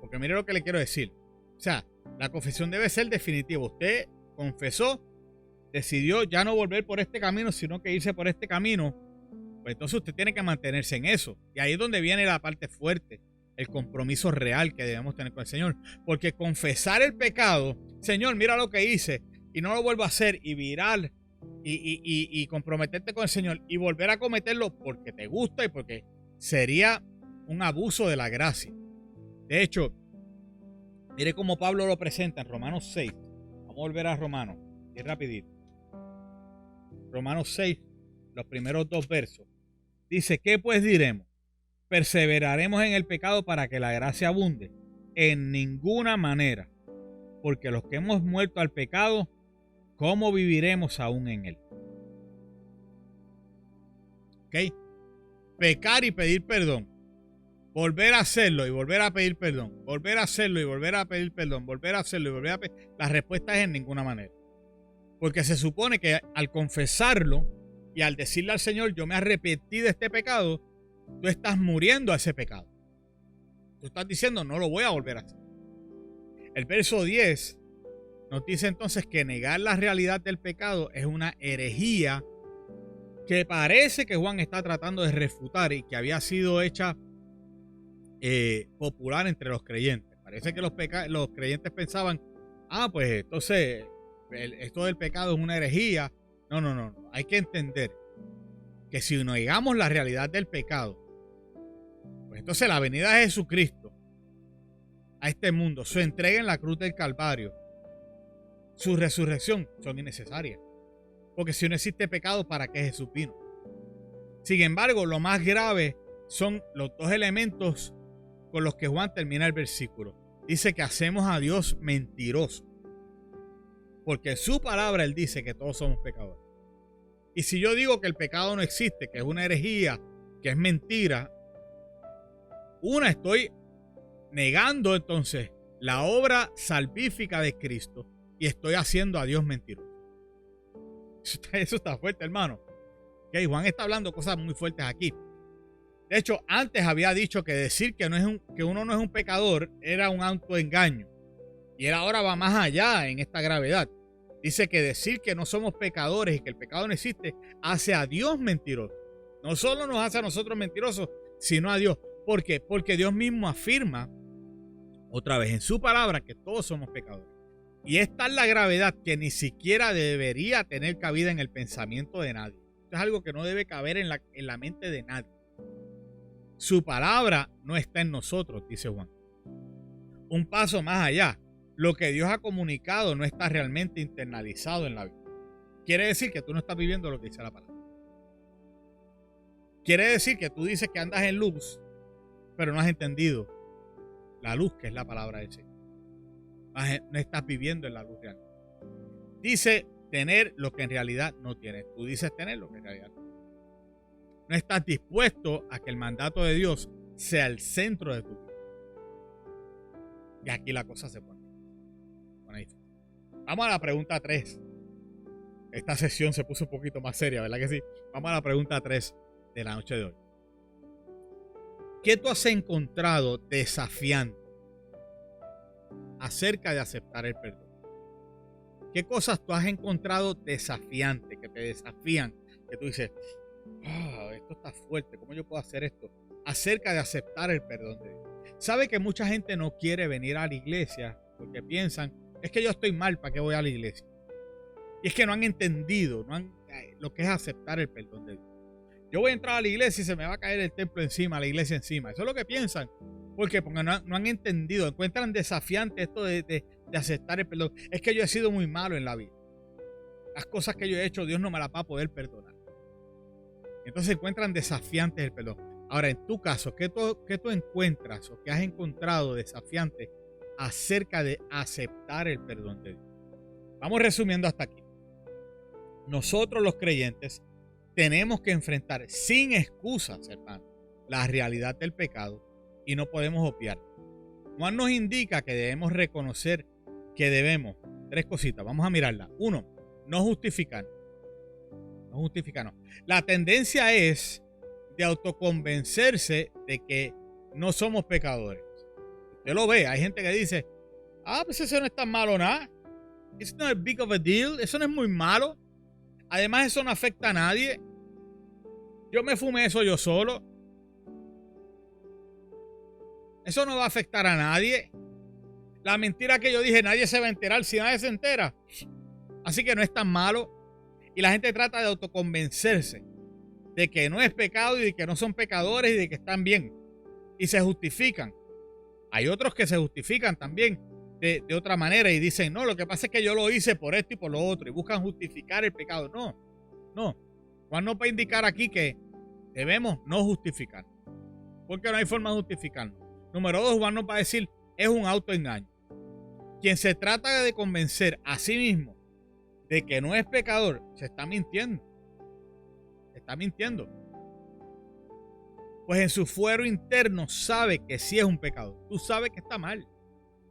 porque mire lo que le quiero decir. O sea, la confesión debe ser definitiva. Usted confesó, decidió ya no volver por este camino, sino que irse por este camino. Pues entonces usted tiene que mantenerse en eso. Y ahí es donde viene la parte fuerte, el compromiso real que debemos tener con el Señor. Porque confesar el pecado, Señor, mira lo que hice y no lo vuelvo a hacer, y virar y comprometerte con el Señor y volver a cometerlo porque te gusta y porque sería un abuso de la gracia. De hecho, mire cómo Pablo lo presenta en Romanos 6. Vamos a volver a Romanos, y rapidito. Romanos 6, los primeros 2 versos. Dice, ¿qué pues diremos? ¿Perseveraremos en el pecado para que la gracia abunde? En ninguna manera, porque los que hemos muerto al pecado, ¿cómo viviremos aún en él? ¿Ok? Pecar y pedir perdón. Volver a hacerlo y volver a pedir perdón. Volver a hacerlo y volver a pedir perdón. Volver a hacerlo y volver a pedir. La respuesta es en ninguna manera. Porque se supone que al confesarlo y al decirle al Señor, yo me arrepentí de este pecado, tú estás muriendo a ese pecado. Tú estás diciendo, no lo voy a volver a hacer. El verso 10 nos dice entonces que negar la realidad del pecado es una herejía que parece que Juan está tratando de refutar y que había sido hecha popular entre los creyentes. Parece que los creyentes pensaban, pues entonces esto del pecado es una herejía. No. Hay que entender que si negamos la realidad del pecado, pues entonces la venida de Jesucristo a este mundo, su entrega en la cruz del Calvario, su resurrección son innecesarias. Porque si no existe pecado, ¿para qué Jesús vino? Sin embargo, lo más grave son los 2 elementos con los que Juan termina el versículo. Dice que hacemos a Dios mentiroso. Porque en su palabra Él dice que todos somos pecadores. Y si yo digo que el pecado no existe, que es una herejía, que es mentira, estoy negando entonces la obra salvífica de Cristo y estoy haciendo a Dios mentiroso. Eso está fuerte, hermano. Okay, Juan está hablando cosas muy fuertes aquí. De hecho, antes había dicho que decir que uno no es un pecador era un autoengaño. Y él ahora va más allá en esta gravedad. Dice que decir que no somos pecadores y que el pecado no existe hace a Dios mentiroso. No solo nos hace a nosotros mentirosos, sino a Dios. ¿Por qué? Porque Dios mismo afirma otra vez en su palabra que todos somos pecadores. Y esta es la gravedad que ni siquiera debería tener cabida en el pensamiento de nadie. Esto es algo que no debe caber en la mente de nadie. Su palabra no está en nosotros, dice Juan. Un paso más allá. Lo que Dios ha comunicado no está realmente internalizado en la vida. Quiere decir que tú no estás viviendo lo que dice la palabra. Quiere decir que tú dices que andas en luz, pero no has entendido la luz que es la palabra del Señor. No estás viviendo en la luz real. Dice tener lo que en realidad no tienes. Tú dices tener lo que en realidad no. No estás dispuesto a que el mandato de Dios sea el centro de tu vida. Y aquí la cosa se pone difícil. Vamos a la pregunta 3. Esta sesión se puso un poquito más seria, ¿verdad que sí? Vamos a la pregunta 3 de la noche de hoy. ¿Qué tú has encontrado desafiante acerca de aceptar el perdón? ¿Qué cosas tú has encontrado desafiantes, que te desafían, que tú dices, esto está fuerte, ¿cómo yo puedo hacer esto? Acerca de aceptar el perdón de Dios. ¿Sabe que mucha gente no quiere venir a la iglesia porque piensan, es que yo estoy mal, ¿para qué voy a la iglesia? Y es que no han entendido lo que es aceptar el perdón de Dios. Yo voy a entrar a la iglesia y se me va a caer el templo encima, la iglesia encima. Eso es lo que piensan. Porque no han entendido, encuentran desafiante esto de aceptar el perdón. Es que yo he sido muy malo en la vida. Las cosas que yo he hecho, Dios no me las va a poder perdonar. Entonces encuentran desafiantes el perdón. Ahora, en tu caso, ¿qué tú encuentras o qué has encontrado desafiante acerca de aceptar el perdón de Dios? Vamos resumiendo hasta aquí. Nosotros los creyentes tenemos que enfrentar sin excusas, hermano, la realidad del pecado y no podemos obviar. Juan nos indica que debemos reconocer que debemos, 3 cositas, vamos a mirarla. 1, no justificarnos. No justificarnos. La tendencia es de autoconvencerse de que no somos pecadores. Usted lo ve, hay gente que dice, pues eso no es tan malo nada. It's not a big of a deal. Eso no es muy malo. Además, eso no afecta a nadie. Yo me fumé eso yo solo. Eso no va a afectar a nadie. La mentira que yo dije, nadie se va a enterar si nadie se entera. Así que no es tan malo. Y la gente trata de autoconvencerse de que no es pecado y de que no son pecadores y de que están bien. Y se justifican. Hay otros que se justifican también de otra manera y dicen, no, lo que pasa es que yo lo hice por esto y por lo otro. Y buscan justificar el pecado. No. Juan nos va a indicar aquí que debemos no justificar. Porque no hay forma de justificarnos. Número 2, Juan nos va a decir, es un autoengaño. Quien se trata de convencer a sí mismo de que no es pecador, se está mintiendo. Está mintiendo. Pues en su fuero interno sabe que sí es un pecador. Tú sabes que está mal.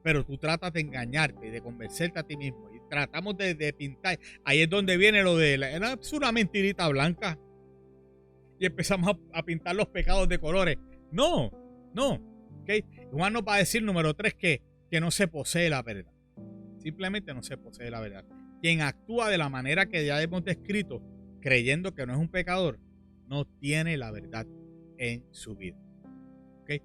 Pero tú tratas de engañarte y de convencerte a ti mismo. Y tratamos de pintar. Ahí es donde viene lo de es una mentirita blanca. Y empezamos a pintar los pecados de colores. No. ¿Okay? Juan nos va a decir, número 3, que no se posee la verdad. Simplemente no se posee la verdad. Quien actúa de la manera que ya hemos descrito, creyendo que no es un pecador, no tiene la verdad en su vida. ¿Okay?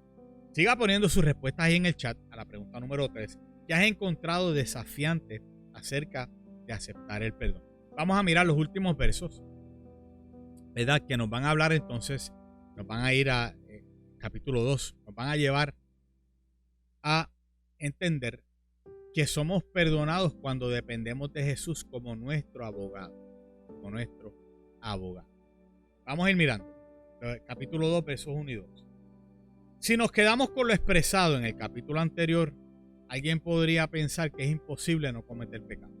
Siga poniendo sus respuestas ahí en el chat a la pregunta número 3. ¿Qué has encontrado desafiante acerca de aceptar el perdón? Vamos a mirar los últimos versos, ¿verdad? Que nos van a hablar entonces, nos van a ir a capítulo 2, nos van a llevar a entender que somos perdonados cuando dependemos de Jesús como nuestro abogado. Vamos a ir mirando. Capítulo 2, versos 1 y 2. Si nos quedamos con lo expresado en el capítulo anterior, alguien podría pensar que es imposible no cometer pecado.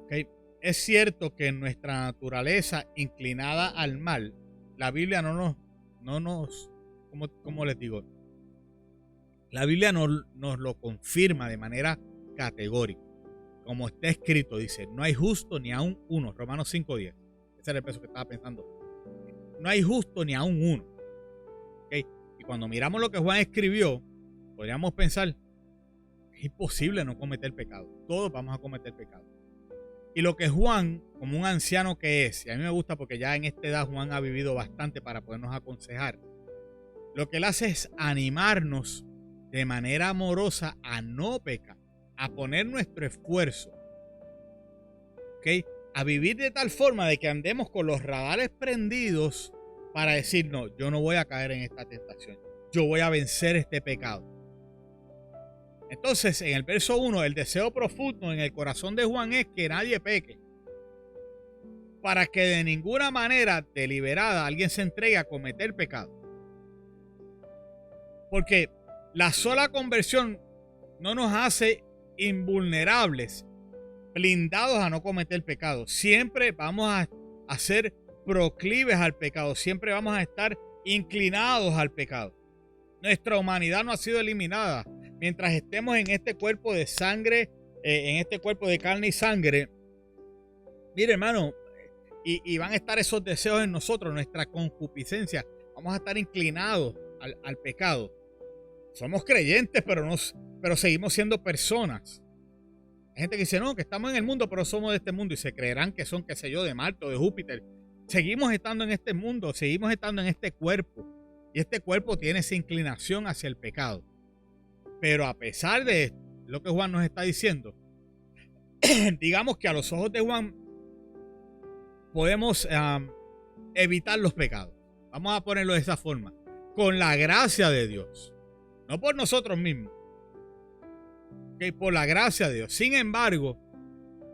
¿Okay? Es cierto que en nuestra naturaleza inclinada al mal, la Biblia no nos, ¿cómo les digo? La Biblia nos lo confirma de manera categórica. Como está escrito, dice, no hay justo ni aun uno. Romanos 5:10. Ese era el verso que estaba pensando. No hay justo ni aun uno. ¿Okay? Y cuando miramos lo que Juan escribió, podríamos pensar, es imposible no cometer pecado. Todos vamos a cometer pecado. Y lo que Juan, como un anciano que es, y a mí me gusta porque ya en esta edad Juan ha vivido bastante para podernos aconsejar, lo que él hace es animarnos de manera amorosa a no pecar, a poner nuestro esfuerzo, ¿okay? A vivir de tal forma de que andemos con los radares prendidos para decir, no, yo no voy a caer en esta tentación, yo voy a vencer este pecado. Entonces, en el verso 1, el deseo profundo en el corazón de Juan es que nadie peque, para que de ninguna manera deliberada alguien se entregue a cometer pecado. Porque la sola conversión no nos hace invulnerables, blindados a no cometer pecado. Siempre vamos a ser proclives al pecado. Siempre vamos a estar inclinados al pecado. Nuestra humanidad no ha sido eliminada. Mientras estemos en este cuerpo de sangre, en este cuerpo de carne y sangre, mire, hermano, y van a estar esos deseos en nosotros, nuestra concupiscencia. Vamos a estar inclinados al pecado. Somos creyentes, pero seguimos siendo personas. Hay gente que dice, no, que estamos en el mundo, pero somos de este mundo. Y se creerán que son, qué sé yo, de Marte o de Júpiter. Seguimos estando en este mundo, seguimos estando en este cuerpo. Y este cuerpo tiene esa inclinación hacia el pecado. Pero a pesar de esto, lo que Juan nos está diciendo, digamos que a los ojos de Juan podemos evitar los pecados. Vamos a ponerlo de esa forma. Con la gracia de Dios. No por nosotros mismos. Okay, por la gracia de Dios. Sin embargo,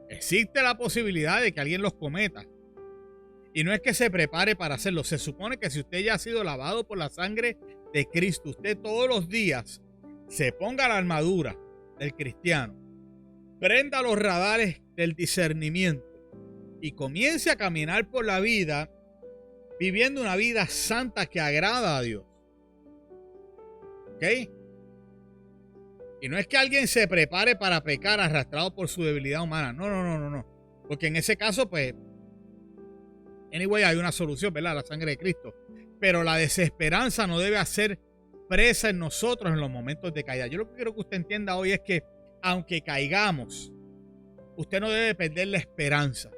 existe la posibilidad de que alguien los cometa. Y no es que se prepare para hacerlo. Se supone que si usted ya ha sido lavado por la sangre de Cristo, usted todos los días se ponga la armadura del cristiano, prenda los radares del discernimiento y comience a caminar por la vida viviendo una vida santa que agrada a Dios. ¿Ok? Y no es que alguien se prepare para pecar arrastrado por su debilidad humana. No. Porque en ese caso, pues, anyway, hay una solución, ¿verdad? La sangre de Cristo. Pero la desesperanza no debe hacer presa en nosotros en los momentos de caída. Yo lo que quiero que usted entienda hoy es que, aunque caigamos, usted no debe perder la esperanza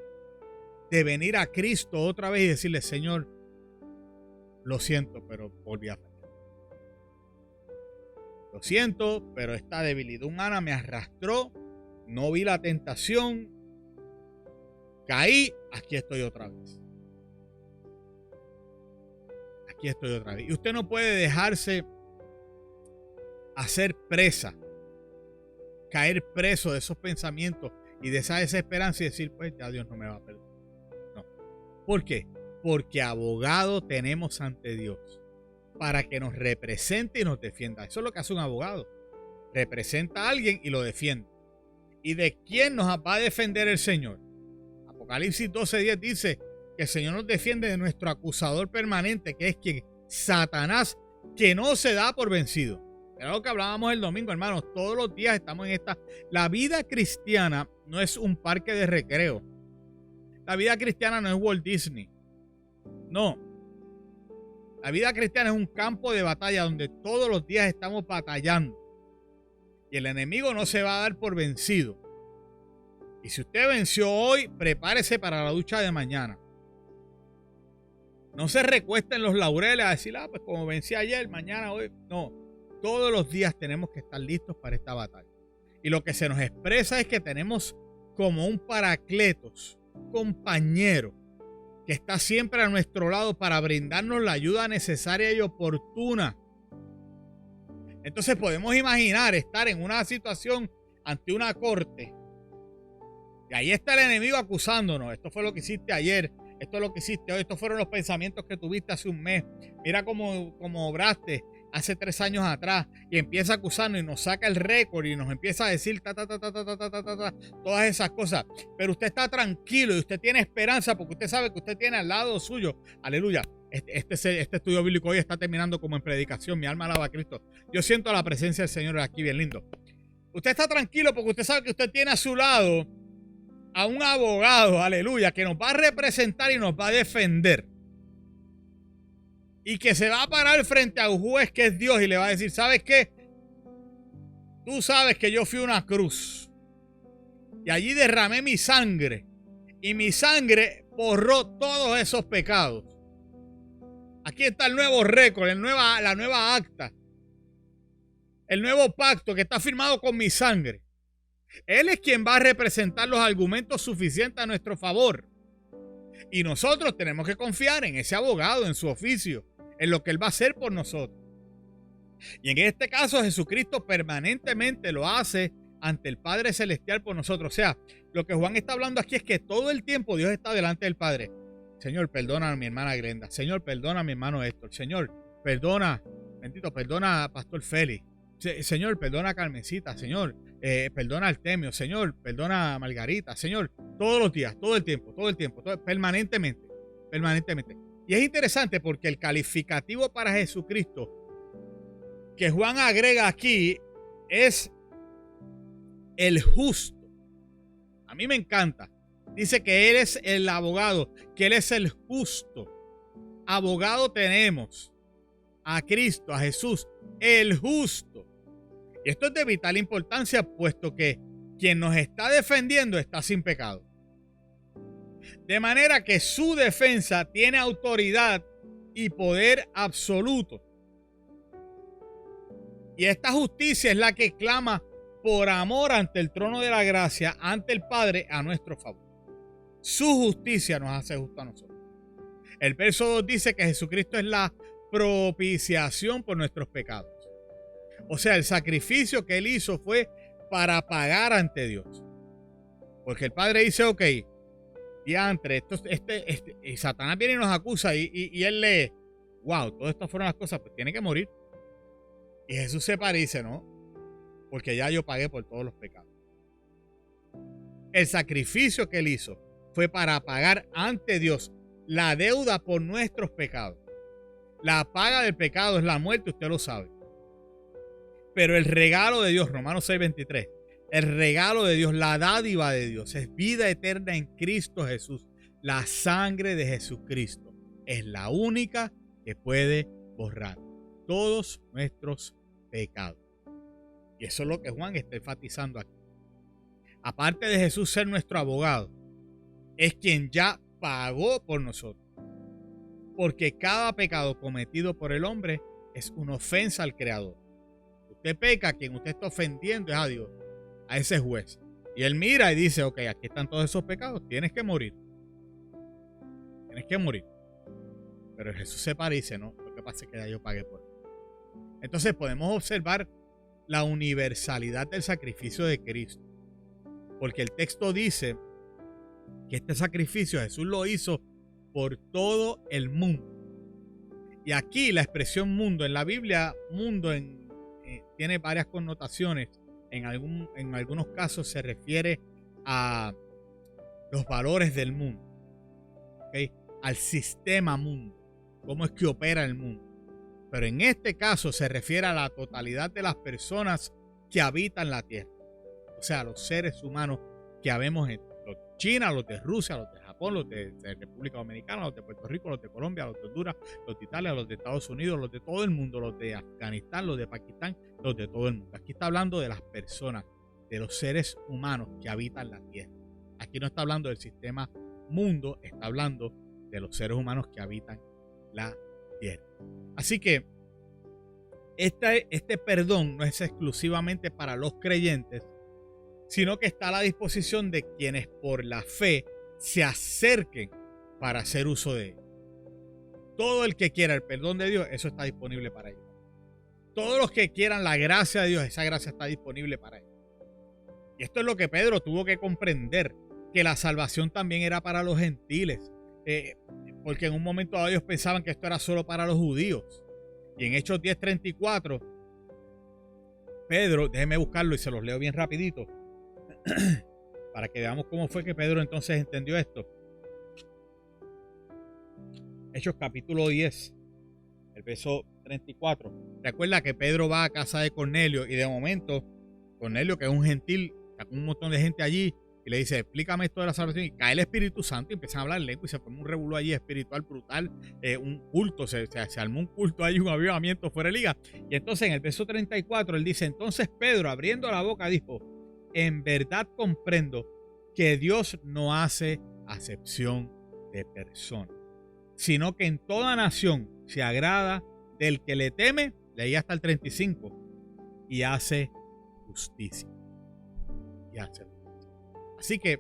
de venir a Cristo otra vez y decirle, Señor, lo siento, pero volví a fallar. Lo siento, pero esta debilidad humana me arrastró, no vi la tentación, caí, aquí estoy otra vez. Aquí estoy otra vez. Y usted no puede dejarse hacer presa, caer preso de esos pensamientos y de esa desesperanza y decir, pues ya Dios no me va a perdonar. No. ¿Por qué? Porque abogado tenemos ante Dios para que nos represente y nos defienda. Eso es lo que hace un abogado. Representa a alguien y lo defiende. ¿Y de quién nos va a defender el Señor? Apocalipsis 12:10 dice que el Señor nos defiende de nuestro acusador permanente, que es quien, Satanás, que no se da por vencido. Era lo que hablábamos el domingo, hermanos. Todos los días estamos en esta. La vida cristiana no es un parque de recreo. La vida cristiana no es Walt Disney. No. La vida cristiana es un campo de batalla donde todos los días estamos batallando. Y el enemigo no se va a dar por vencido. Y si usted venció hoy, prepárese para la lucha de mañana. No se recueste en los laureles a decir, pues como vencí ayer, mañana, hoy. No. Todos los días tenemos que estar listos para esta batalla. Y lo que se nos expresa es que tenemos como un paracletos, un compañero que está siempre a nuestro lado para brindarnos la ayuda necesaria y oportuna. Entonces podemos imaginar estar en una situación ante una corte y ahí está el enemigo acusándonos. Esto fue lo que hiciste ayer, esto es lo que hiciste hoy, estos fueron los pensamientos que tuviste hace un mes. Mira cómo obraste hace 3 años atrás, y empieza a acusarnos y nos saca el récord y nos empieza a decir todas esas cosas. Pero usted está tranquilo y usted tiene esperanza porque usted sabe que usted tiene al lado suyo, aleluya. Este estudio bíblico hoy está terminando como en predicación. Mi alma alaba a Cristo. Yo siento la presencia del Señor aquí, bien lindo. Usted está tranquilo porque usted sabe que usted tiene a su lado a un abogado, aleluya, que nos va a representar y nos va a defender. Y que se va a parar frente a un juez que es Dios y le va a decir, ¿sabes qué? Tú sabes que yo fui una cruz. Y allí derramé mi sangre. Y mi sangre borró todos esos pecados. Aquí está el nuevo récord, la nueva acta. El nuevo pacto que está firmado con mi sangre. Él es quien va a representar los argumentos suficientes a nuestro favor. Y nosotros tenemos que confiar en ese abogado, en su oficio, en lo que él va a hacer por nosotros. Y en este caso Jesucristo permanentemente lo hace ante el Padre Celestial por nosotros. O sea, lo que Juan está hablando aquí es que todo el tiempo Dios está delante del Padre. Señor, perdona a mi hermana Glenda. Señor, perdona a mi hermano Héctor. Señor, perdona, bendito, perdona a Pastor Félix. Señor, perdona a Carmencita, Señor, perdona a Artemio, Señor, perdona a Margarita, Señor, todos los días, todo el tiempo, permanentemente, permanentemente. Y es interesante porque el calificativo para Jesucristo que Juan agrega aquí es el justo. A mí me encanta. Dice que Él es el abogado, que Él es el justo. Abogado tenemos a Cristo, a Jesús, el justo. Y esto es de vital importancia, puesto que quien nos está defendiendo está sin pecado. De manera que su defensa tiene autoridad y poder absoluto. Y esta justicia es la que clama por amor ante el trono de la gracia, ante el Padre, a nuestro favor. Su justicia nos hace justo a nosotros. El verso 2 dice que Jesucristo es la propiciación por nuestros pecados. O sea, el sacrificio que Él hizo fue para pagar ante Dios. Porque el Padre dice, ok, diantre, y Satanás viene y nos acusa y Él lee, wow, todas estas fueron las cosas, pues tiene que morir. Y Jesús se para y dice, no, porque ya yo pagué por todos los pecados. El sacrificio que Él hizo fue para pagar ante Dios la deuda por nuestros pecados. La paga del pecado es la muerte, usted lo sabe. Pero el regalo de Dios, Romanos 6:23, el regalo de Dios, la dádiva de Dios, es vida eterna en Cristo Jesús. La sangre de Jesucristo es la única que puede borrar todos nuestros pecados. Y eso es lo que Juan está enfatizando aquí. Aparte de Jesús ser nuestro abogado, es quien ya pagó por nosotros. Porque cada pecado cometido por el hombre es una ofensa al Creador. Usted peca, quien usted está ofendiendo es a Dios, a ese juez. Y Él mira y dice, ok, aquí están todos esos pecados, tienes que morir. Tienes que morir. Pero Jesús se para y dice, no, lo que pasa es que ya yo pagué por él. Entonces podemos observar la universalidad del sacrificio de Cristo. Porque el texto dice que este sacrificio Jesús lo hizo por todo el mundo. Y aquí la expresión mundo, en la Biblia, mundo tiene varias connotaciones. En algunos casos se refiere a los valores del mundo, ¿okay? Al sistema mundo, cómo es que opera el mundo. Pero en este caso se refiere a la totalidad de las personas que habitan la tierra. O sea, los seres humanos que habemos en los de China, los de Rusia, los de Japón, los de República Dominicana, los de Puerto Rico, los de Colombia, los de Honduras, los de Italia, los de Estados Unidos, los de todo el mundo, los de Afganistán, los de Pakistán, los de todo el mundo. Aquí está hablando de las personas, de los seres humanos que habitan la tierra. Aquí no está hablando del sistema mundo, está hablando de los seres humanos que habitan la tierra. Así que este perdón no es exclusivamente para los creyentes, sino que está a la disposición de quienes por la fe se acerquen para hacer uso de él. Todo el que quiera el perdón de Dios, eso está disponible para ellos. Todos los que quieran la gracia de Dios, esa gracia está disponible para ellos. Y esto es lo que Pedro tuvo que comprender, que la salvación también era para los gentiles, porque en un momento dado ellos pensaban que esto era solo para los judíos. Y en Hechos 10:34, Pedro, déjenme buscarlo y se los leo bien rapidito, para que veamos cómo fue que Pedro entonces entendió esto. Hechos capítulo 10, el verso 34. Recuerda que Pedro va a casa de Cornelio y de momento Cornelio, que es un gentil, está con un montón de gente allí, y le dice, explícame esto de la salvación. Y cae el Espíritu Santo y empiezan a hablar en lengua y se forma un revuelo allí espiritual brutal, un culto, se armó un culto ahí, un avivamiento fuera de liga. Y entonces en el verso 34 él dice, entonces Pedro abriendo la boca dijo, en verdad comprendo que Dios no hace acepción de personas, sino que en toda nación se agrada del que le teme, leí hasta el 35, y hace justicia. Y hace justicia. Así que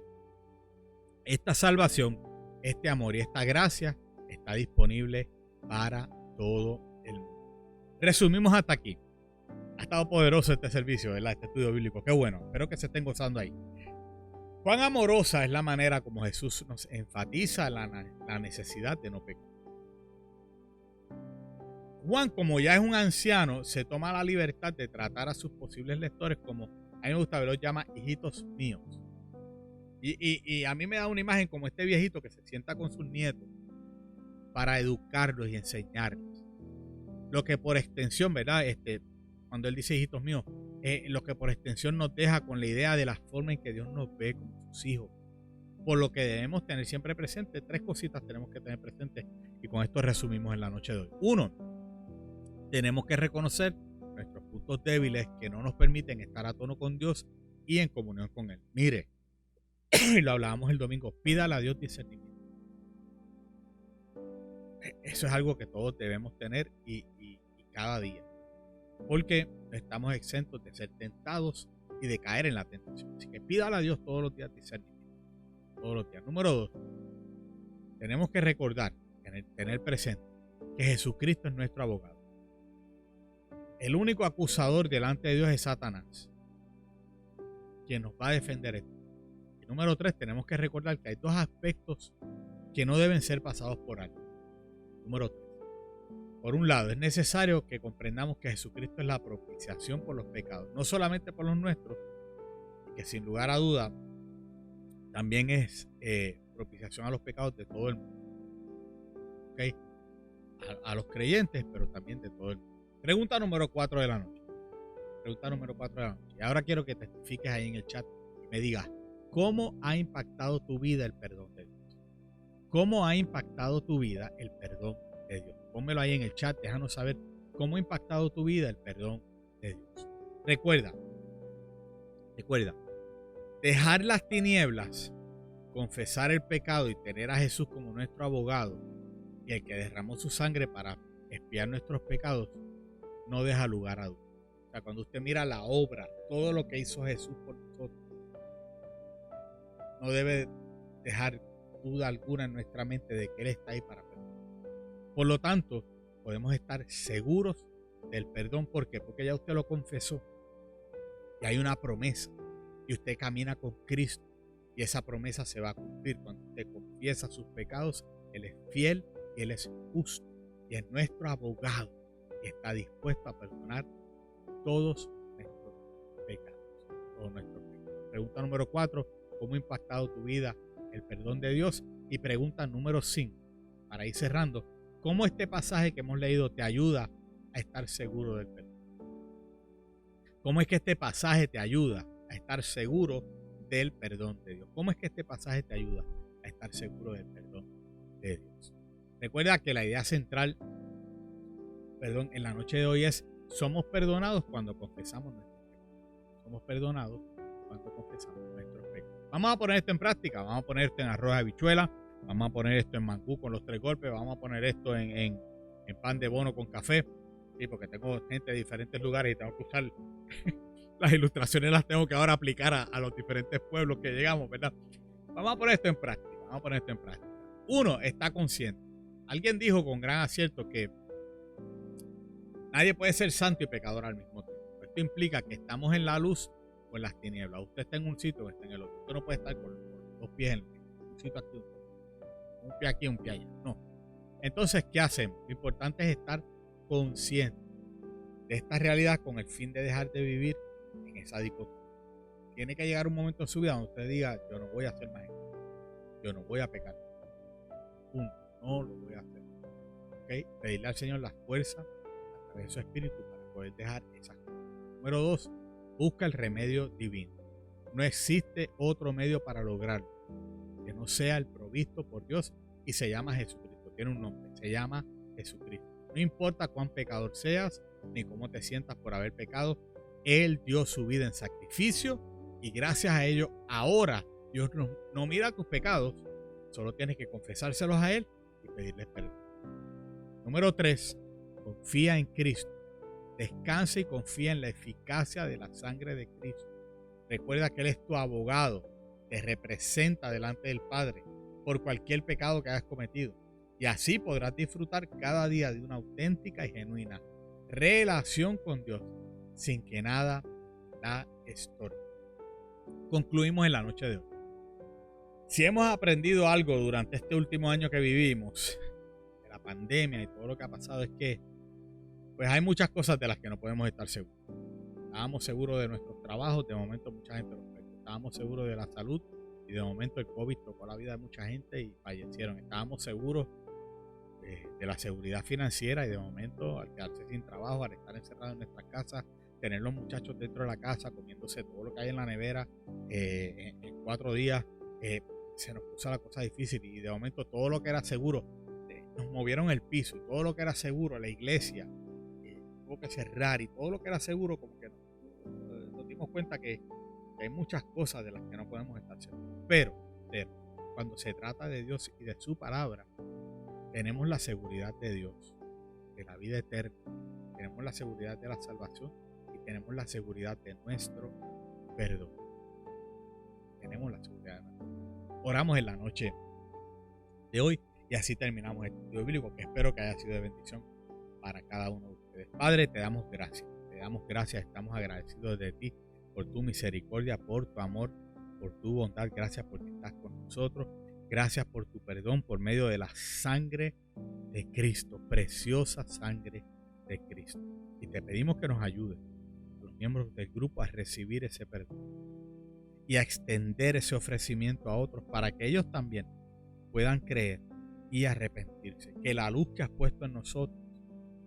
esta salvación, este amor y esta gracia está disponible para todo el mundo. Resumimos hasta aquí. Ha estado poderoso este servicio, ¿verdad? Este estudio bíblico. Qué bueno. Espero que se estén gozando ahí. Cuán amorosa es la manera como Jesús nos enfatiza la necesidad de no pecar. Juan, como ya es un anciano, se toma la libertad de tratar a sus posibles lectores como, a mí me gusta verlos, llama hijitos míos. Y a mí me da una imagen como este viejito que se sienta con sus nietos para educarlos y enseñarles. Lo que por extensión, ¿verdad? Cuando él dice hijitos míos, lo que por extensión nos deja con la idea de la forma en que Dios nos ve como sus hijos. Por lo que debemos tener siempre presente, 3 cositas tenemos que tener presentes y con esto resumimos en la noche de hoy. 1, tenemos que reconocer nuestros puntos débiles que no nos permiten estar a tono con Dios y en comunión con Él. Mire, y lo hablábamos el domingo, pídale a Dios discernimiento. Eso es algo que todos debemos tener y cada día, porque estamos exentos de ser tentados y de caer en la tentación. Así que pídale a Dios todos los días discernimiento, todos los días. Número 2, tenemos que recordar, tener presente que Jesucristo es nuestro abogado. El único acusador delante de Dios es Satanás, quien nos va a defender esto. Y número 3, tenemos que recordar que hay 2 aspectos que no deben ser pasados por alto. Número 3. Por un lado, es necesario que comprendamos que Jesucristo es la propiciación por los pecados, no solamente por los nuestros, y que sin lugar a duda también es propiciación a los pecados de todo el mundo. ¿Okay? A los creyentes, pero también de todo el mundo. Pregunta número 4 de la noche. Pregunta número 4 de la noche. Y ahora quiero que testifiques ahí en el chat y me digas, ¿cómo ha impactado tu vida el perdón de Dios? ¿Cómo ha impactado tu vida el perdón de Dios? Pónmelo ahí en el chat, déjanos saber cómo ha impactado tu vida el perdón de Dios. Recuerda, dejar las tinieblas, confesar el pecado y tener a Jesús como nuestro abogado y el que derramó su sangre para expiar nuestros pecados, no deja lugar a duda. O sea, cuando usted mira la obra, todo lo que hizo Jesús por nosotros, no debe dejar duda alguna en nuestra mente de que Él está ahí para perdonar. Por lo tanto, podemos estar seguros del perdón. ¿Por qué? Porque ya usted lo confesó y hay una promesa y usted camina con Cristo y esa promesa se va a cumplir. Cuando usted confiesa sus pecados, Él es fiel y Él es justo y es nuestro abogado y está dispuesto a perdonar todos nuestros pecados. Todos nuestros pecados. Pregunta número 4, ¿cómo ha impactado tu vida el perdón de Dios? Y pregunta número 5, para ir cerrando, ¿cómo este pasaje que hemos leído te ayuda a estar seguro del perdón? ¿Cómo es que este pasaje te ayuda a estar seguro del perdón de Dios? ¿Cómo es que este pasaje te ayuda a estar seguro del perdón de Dios? Recuerda que la idea central, en la noche de hoy es, somos perdonados cuando confesamos nuestros pecados. Somos perdonados cuando confesamos nuestros pecados. Vamos a poner esto en práctica, vamos a poner esto en arroz de habichuela, vamos a poner esto en mangú con los 3 golpes, vamos a poner esto en pan de bono con café, ¿sí? Porque tengo gente de diferentes lugares y tengo que usar las ilustraciones, las tengo que ahora aplicar a los diferentes pueblos que llegamos, ¿verdad? Vamos a poner esto en práctica, 1, está consciente. Alguien dijo con gran acierto que nadie puede ser santo y pecador al mismo tiempo. Esto implica que estamos en la luz o en las tinieblas. Usted está en un sitio o está en el otro. Usted no puede estar con los 2 pies en un sitio aquí, un pie aquí, un pie allá. No. Entonces, ¿qué hacemos? Lo importante es estar consciente de esta realidad con el fin de dejar de vivir en esa dicotomía. Tiene que llegar un momento en su vida donde usted diga, yo no voy a hacer más esto. Yo no voy a pecar. Punto. No lo voy a hacer. ¿Okay? Pedirle al Señor la fuerza a través de su espíritu para poder dejar esas cosas. Número 2, busca el remedio divino. No existe otro medio para lograrlo que no sea el provisto por Dios y se llama Jesucristo. Tiene un nombre, se llama Jesucristo. No importa cuán pecador seas ni cómo te sientas por haber pecado, Él dio su vida en sacrificio y gracias a ello ahora Dios no mira tus pecados, solo tienes que confesárselos a Él y pedirle perdón. Número 3, confía en Cristo. Descansa y confía en la eficacia de la sangre de Cristo. Recuerda que Él es tu abogado, te representa delante del Padre por cualquier pecado que hayas cometido. Y así podrás disfrutar cada día de una auténtica y genuina relación con Dios sin que nada la estorbe. Concluimos en la noche de hoy. Si hemos aprendido algo durante este último año que vivimos, de la pandemia y todo lo que ha pasado, es que Pues hay muchas cosas de las que no podemos estar seguros. Estábamos seguros de nuestros trabajos, de momento mucha gente los perdió. Estábamos seguros de la salud y de momento el COVID tocó la vida de mucha gente y fallecieron. Estábamos seguros de la seguridad financiera y de momento al quedarse sin trabajo, al estar encerrados en nuestras casas, tener los muchachos dentro de la casa comiéndose todo lo que hay en la nevera en 4 días, se nos puso la cosa difícil y de momento todo lo que era seguro, nos movieron el piso y todo lo que era seguro, la iglesia tuvo que cerrar y todo lo que era seguro como que nos dimos cuenta que hay muchas cosas de las que no podemos estar seguros. Pero cuando se trata de Dios y de su palabra, tenemos la seguridad de Dios, de la vida eterna, tenemos la seguridad de la salvación y tenemos la seguridad de nuestro perdón. Tenemos la seguridad de nuestro perdón. Oramos en la noche de hoy y así terminamos el estudio bíblico, que espero que haya sido de bendición para cada uno de ustedes. Padre, te damos gracias, estamos agradecidos de ti por tu misericordia, por tu amor, por tu bondad. Gracias porque estás con nosotros. Gracias por tu perdón por medio de la sangre de Cristo, preciosa sangre de Cristo. Y te pedimos que nos ayudes, los miembros del grupo, a recibir ese perdón y a extender ese ofrecimiento a otros para que ellos también puedan creer y arrepentirse. Que la luz que has puesto en nosotros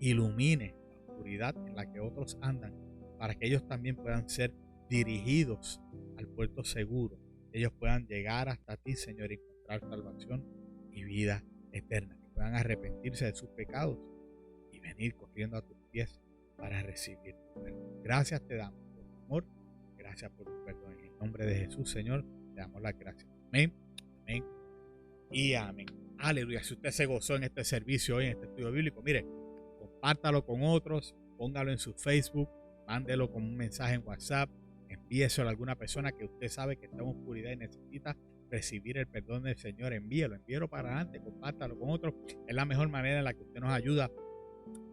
ilumine la oscuridad en la que otros andan, para que ellos también puedan ser dirigidos al puerto seguro. Ellos puedan llegar hasta ti, Señor, y encontrar salvación y vida eterna. Que puedan arrepentirse de sus pecados y venir corriendo a tus pies para recibir tu perdón. Gracias te damos por tu amor. Gracias por tu perdón. En el nombre de Jesús, Señor, te damos las gracias. Amén, amén y amén. Aleluya. Si usted se gozó en este servicio hoy, en este estudio bíblico, mire, compártalo con otros, póngalo en su Facebook, mándelo como un mensaje en WhatsApp, envíeselo a alguna persona que usted sabe que está en oscuridad y necesita recibir el perdón del Señor. Envíelo para adelante, compártalo con otros. Es la mejor manera en la que usted nos ayuda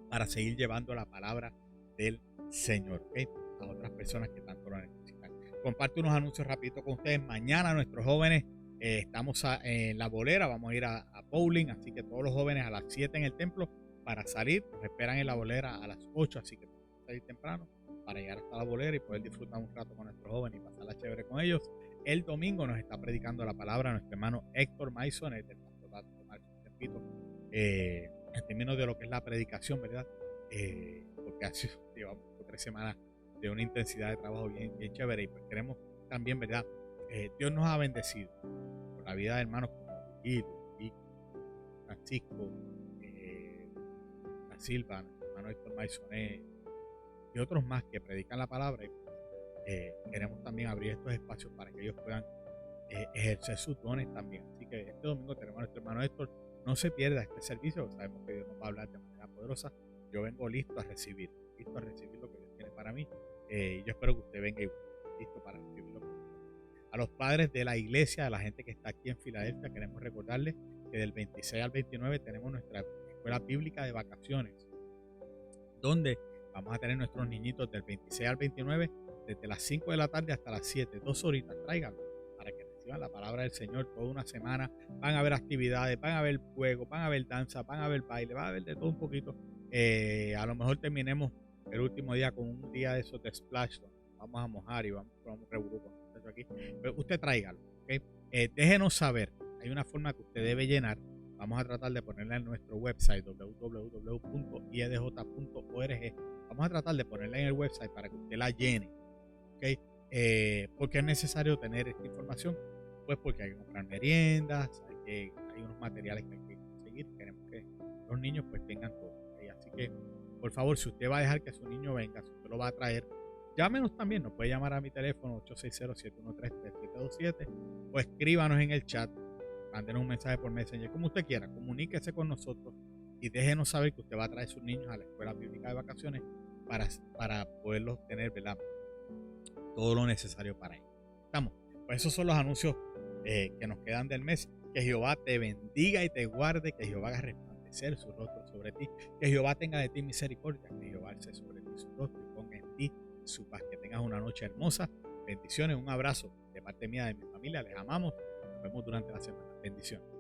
para seguir llevando la palabra del Señor, ¿okay? A otras personas que tanto lo necesitan. Comparte unos anuncios rapidito con ustedes. Mañana nuestros jóvenes estamos en la bolera, vamos a ir a bowling, así que todos los jóvenes a las 7 en el templo para salir, nos esperan en la bolera a las 8, así que tenemos que salir temprano para llegar hasta la bolera y poder disfrutar un rato con nuestros jóvenes y pasarla chévere con ellos. El domingo nos está predicando la palabra nuestro hermano Héctor Maison, del pastorato Tomás Tempito, en términos de lo que es la predicación, ¿verdad? Porque así llevamos 3 semanas de una intensidad de trabajo bien, bien chévere y pues queremos también, ¿verdad? Dios nos ha bendecido por la vida de hermanos como Guido, Francisco, Silva, nuestro hermano Héctor Maisonet y otros más que predican la palabra. Y queremos también abrir estos espacios para que ellos puedan ejercer sus dones también. Así que este domingo tenemos a nuestro hermano Héctor. No se pierda este servicio, sabemos que Dios nos va a hablar de manera poderosa. Yo vengo listo a recibir lo que Dios tiene para mí. Y yo espero que usted venga igual, listo para recibirlo. A los padres de la iglesia, a la gente que está aquí en Filadelfia, queremos recordarles que del 26 al 29 tenemos nuestra escuela bíblica de vacaciones, donde vamos a tener nuestros niñitos del 26 al 29, desde las 5 de la tarde hasta las 7, 2 horitas, tráiganlo para que reciban la palabra del Señor toda una semana. Van a haber actividades, van a haber juegos, van a haber danza, van a haber baile, van a haber de todo un poquito. A lo mejor terminemos el último día con un día de esos de splash, vamos a mojar y vamos a revolver con esto aquí. Pero usted tráigalo, ¿okay? Déjenos saber, hay una forma que usted debe llenar. Vamos a tratar de ponerla en nuestro website www.iedj.org. Vamos a tratar de ponerla en el website para que usted la llene, ¿okay? ¿Por qué es necesario tener esta información? Pues porque hay que comprar meriendas, hay unos materiales que hay que conseguir. Queremos que los niños pues tengan todo, ¿okay? Así que por favor, si usted va a dejar que su niño venga, si usted lo va a traer, llámenos también. Nos puede llamar a mi teléfono 860-713-3727 o escríbanos en el chat. Mándenos un mensaje por Messenger, como usted quiera. Comuníquese con nosotros y déjenos saber que usted va a traer a sus niños a la escuela bíblica de vacaciones para poderlos tener, ¿verdad?, todo lo necesario para ellos. Estamos. Pues esos son los anuncios que nos quedan del mes. Que Jehová te bendiga y te guarde, que Jehová haga resplandecer su rostro sobre ti, que Jehová tenga de ti misericordia, que Jehová alce sobre ti su rostro y ponga en ti su paz. Que tengas una noche hermosa. Bendiciones, un abrazo de parte mía, de mi familia. Les amamos. Nos vemos durante la semana. Bendiciones.